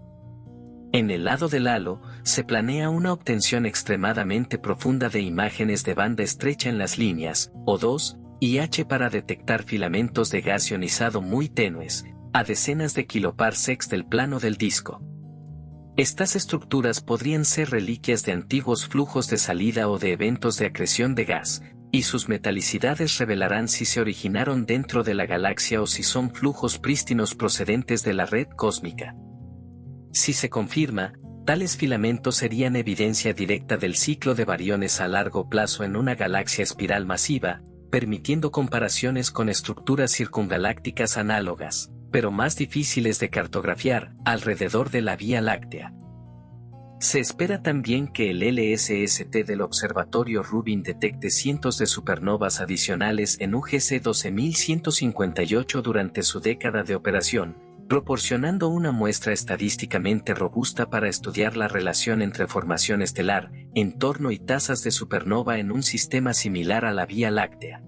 En el lado del halo, se planea una obtención extremadamente profunda de imágenes de banda estrecha en las líneas, O2, y H para detectar filamentos de gas ionizado muy tenues, a decenas de kiloparsecs del plano del disco. Estas estructuras podrían ser reliquias de antiguos flujos de salida o de eventos de acreción de gas, y sus metalicidades revelarán si se originaron dentro de la galaxia o si son flujos prístinos procedentes de la red cósmica. Si se confirma, tales filamentos serían evidencia directa del ciclo de bariones a largo plazo en una galaxia espiral masiva, permitiendo comparaciones con estructuras circungalácticas análogas, pero más difíciles de cartografiar, alrededor de la Vía Láctea. Se espera también que el LSST del Observatorio Rubin detecte cientos de supernovas adicionales en UGC 12158 durante su década de operación, proporcionando una muestra estadísticamente robusta para estudiar la relación entre formación estelar, entorno y tasas de supernova en un sistema similar a la Vía Láctea.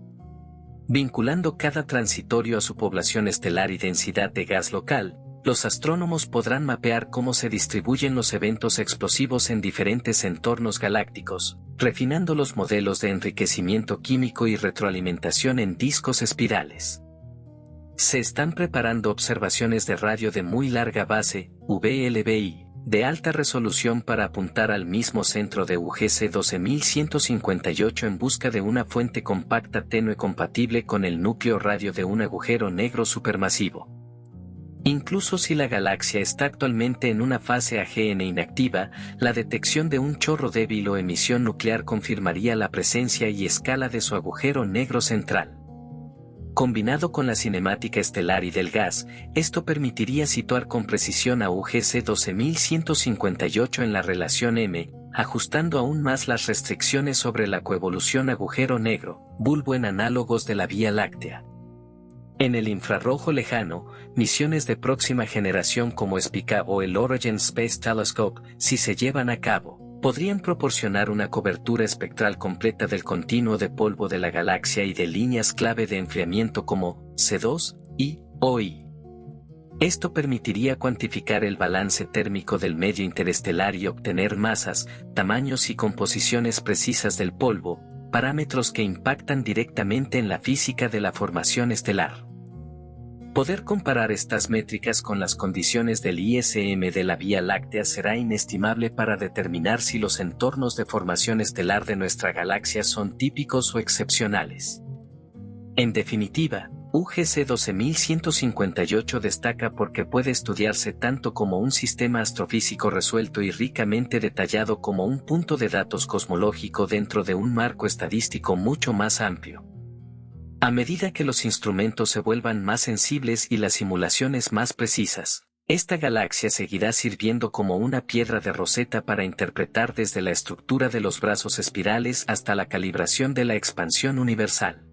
Vinculando cada transitorio a su población estelar y densidad de gas local, los astrónomos podrán mapear cómo se distribuyen los eventos explosivos en diferentes entornos galácticos, refinando los modelos de enriquecimiento químico y retroalimentación en discos espirales. Se están preparando observaciones de radio de muy larga base, VLBI, de alta resolución para apuntar al mismo centro de UGC 12158 en busca de una fuente compacta tenue compatible con el núcleo radio de un agujero negro supermasivo. Incluso si la galaxia está actualmente en una fase AGN inactiva, la detección de un chorro débil o emisión nuclear confirmaría la presencia y escala de su agujero negro central. Combinado con la cinemática estelar y del gas, esto permitiría situar con precisión a UGC 12158 en la relación M, ajustando aún más las restricciones sobre la coevolución agujero negro, bulbo en análogos de la Vía Láctea. En el infrarrojo lejano, misiones de próxima generación como SPICA o el Origin Space Telescope, si se llevan a cabo, podrían proporcionar una cobertura espectral completa del continuo de polvo de la galaxia y de líneas clave de enfriamiento como C2 y OI. Esto permitiría cuantificar el balance térmico del medio interestelar y obtener masas, tamaños y composiciones precisas del polvo, parámetros que impactan directamente en la física de la formación estelar. Poder comparar estas métricas con las condiciones del ISM de la Vía Láctea será inestimable para determinar si los entornos de formación estelar de nuestra galaxia son típicos o excepcionales. En definitiva, UGC 12158 destaca porque puede estudiarse tanto como un sistema astrofísico resuelto y ricamente detallado como un punto de datos cosmológico dentro de un marco estadístico mucho más amplio. A medida que los instrumentos se vuelvan más sensibles y las simulaciones más precisas, esta galaxia seguirá sirviendo como una piedra de Rosetta para interpretar desde la estructura de los brazos espirales hasta la calibración de la expansión universal.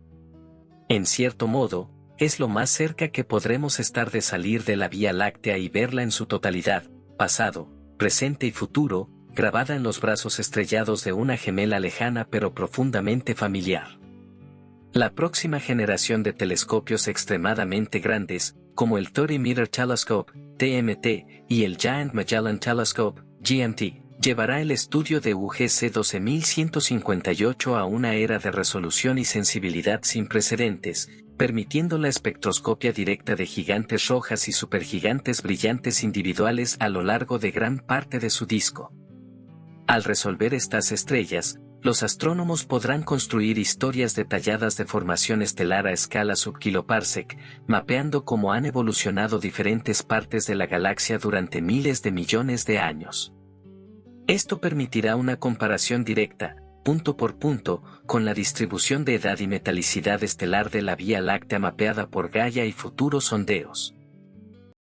En cierto modo, es lo más cerca que podremos estar de salir de la Vía Láctea y verla en su totalidad, pasado, presente y futuro, grabada en los brazos estrellados de una gemela lejana pero profundamente familiar. La próxima generación de telescopios extremadamente grandes, como el 30-Meter Telescope, TMT, y el Giant Magellan Telescope, GMT, llevará el estudio de UGC 12158 a una era de resolución y sensibilidad sin precedentes, permitiendo la espectroscopia directa de gigantes rojas y supergigantes brillantes individuales a lo largo de gran parte de su disco. Al resolver estas estrellas, los astrónomos podrán construir historias detalladas de formación estelar a escala subkiloparsec, mapeando cómo han evolucionado diferentes partes de la galaxia durante miles de millones de años. Esto permitirá una comparación directa, punto por punto, con la distribución de edad y metalicidad estelar de la Vía Láctea mapeada por Gaia y futuros sondeos.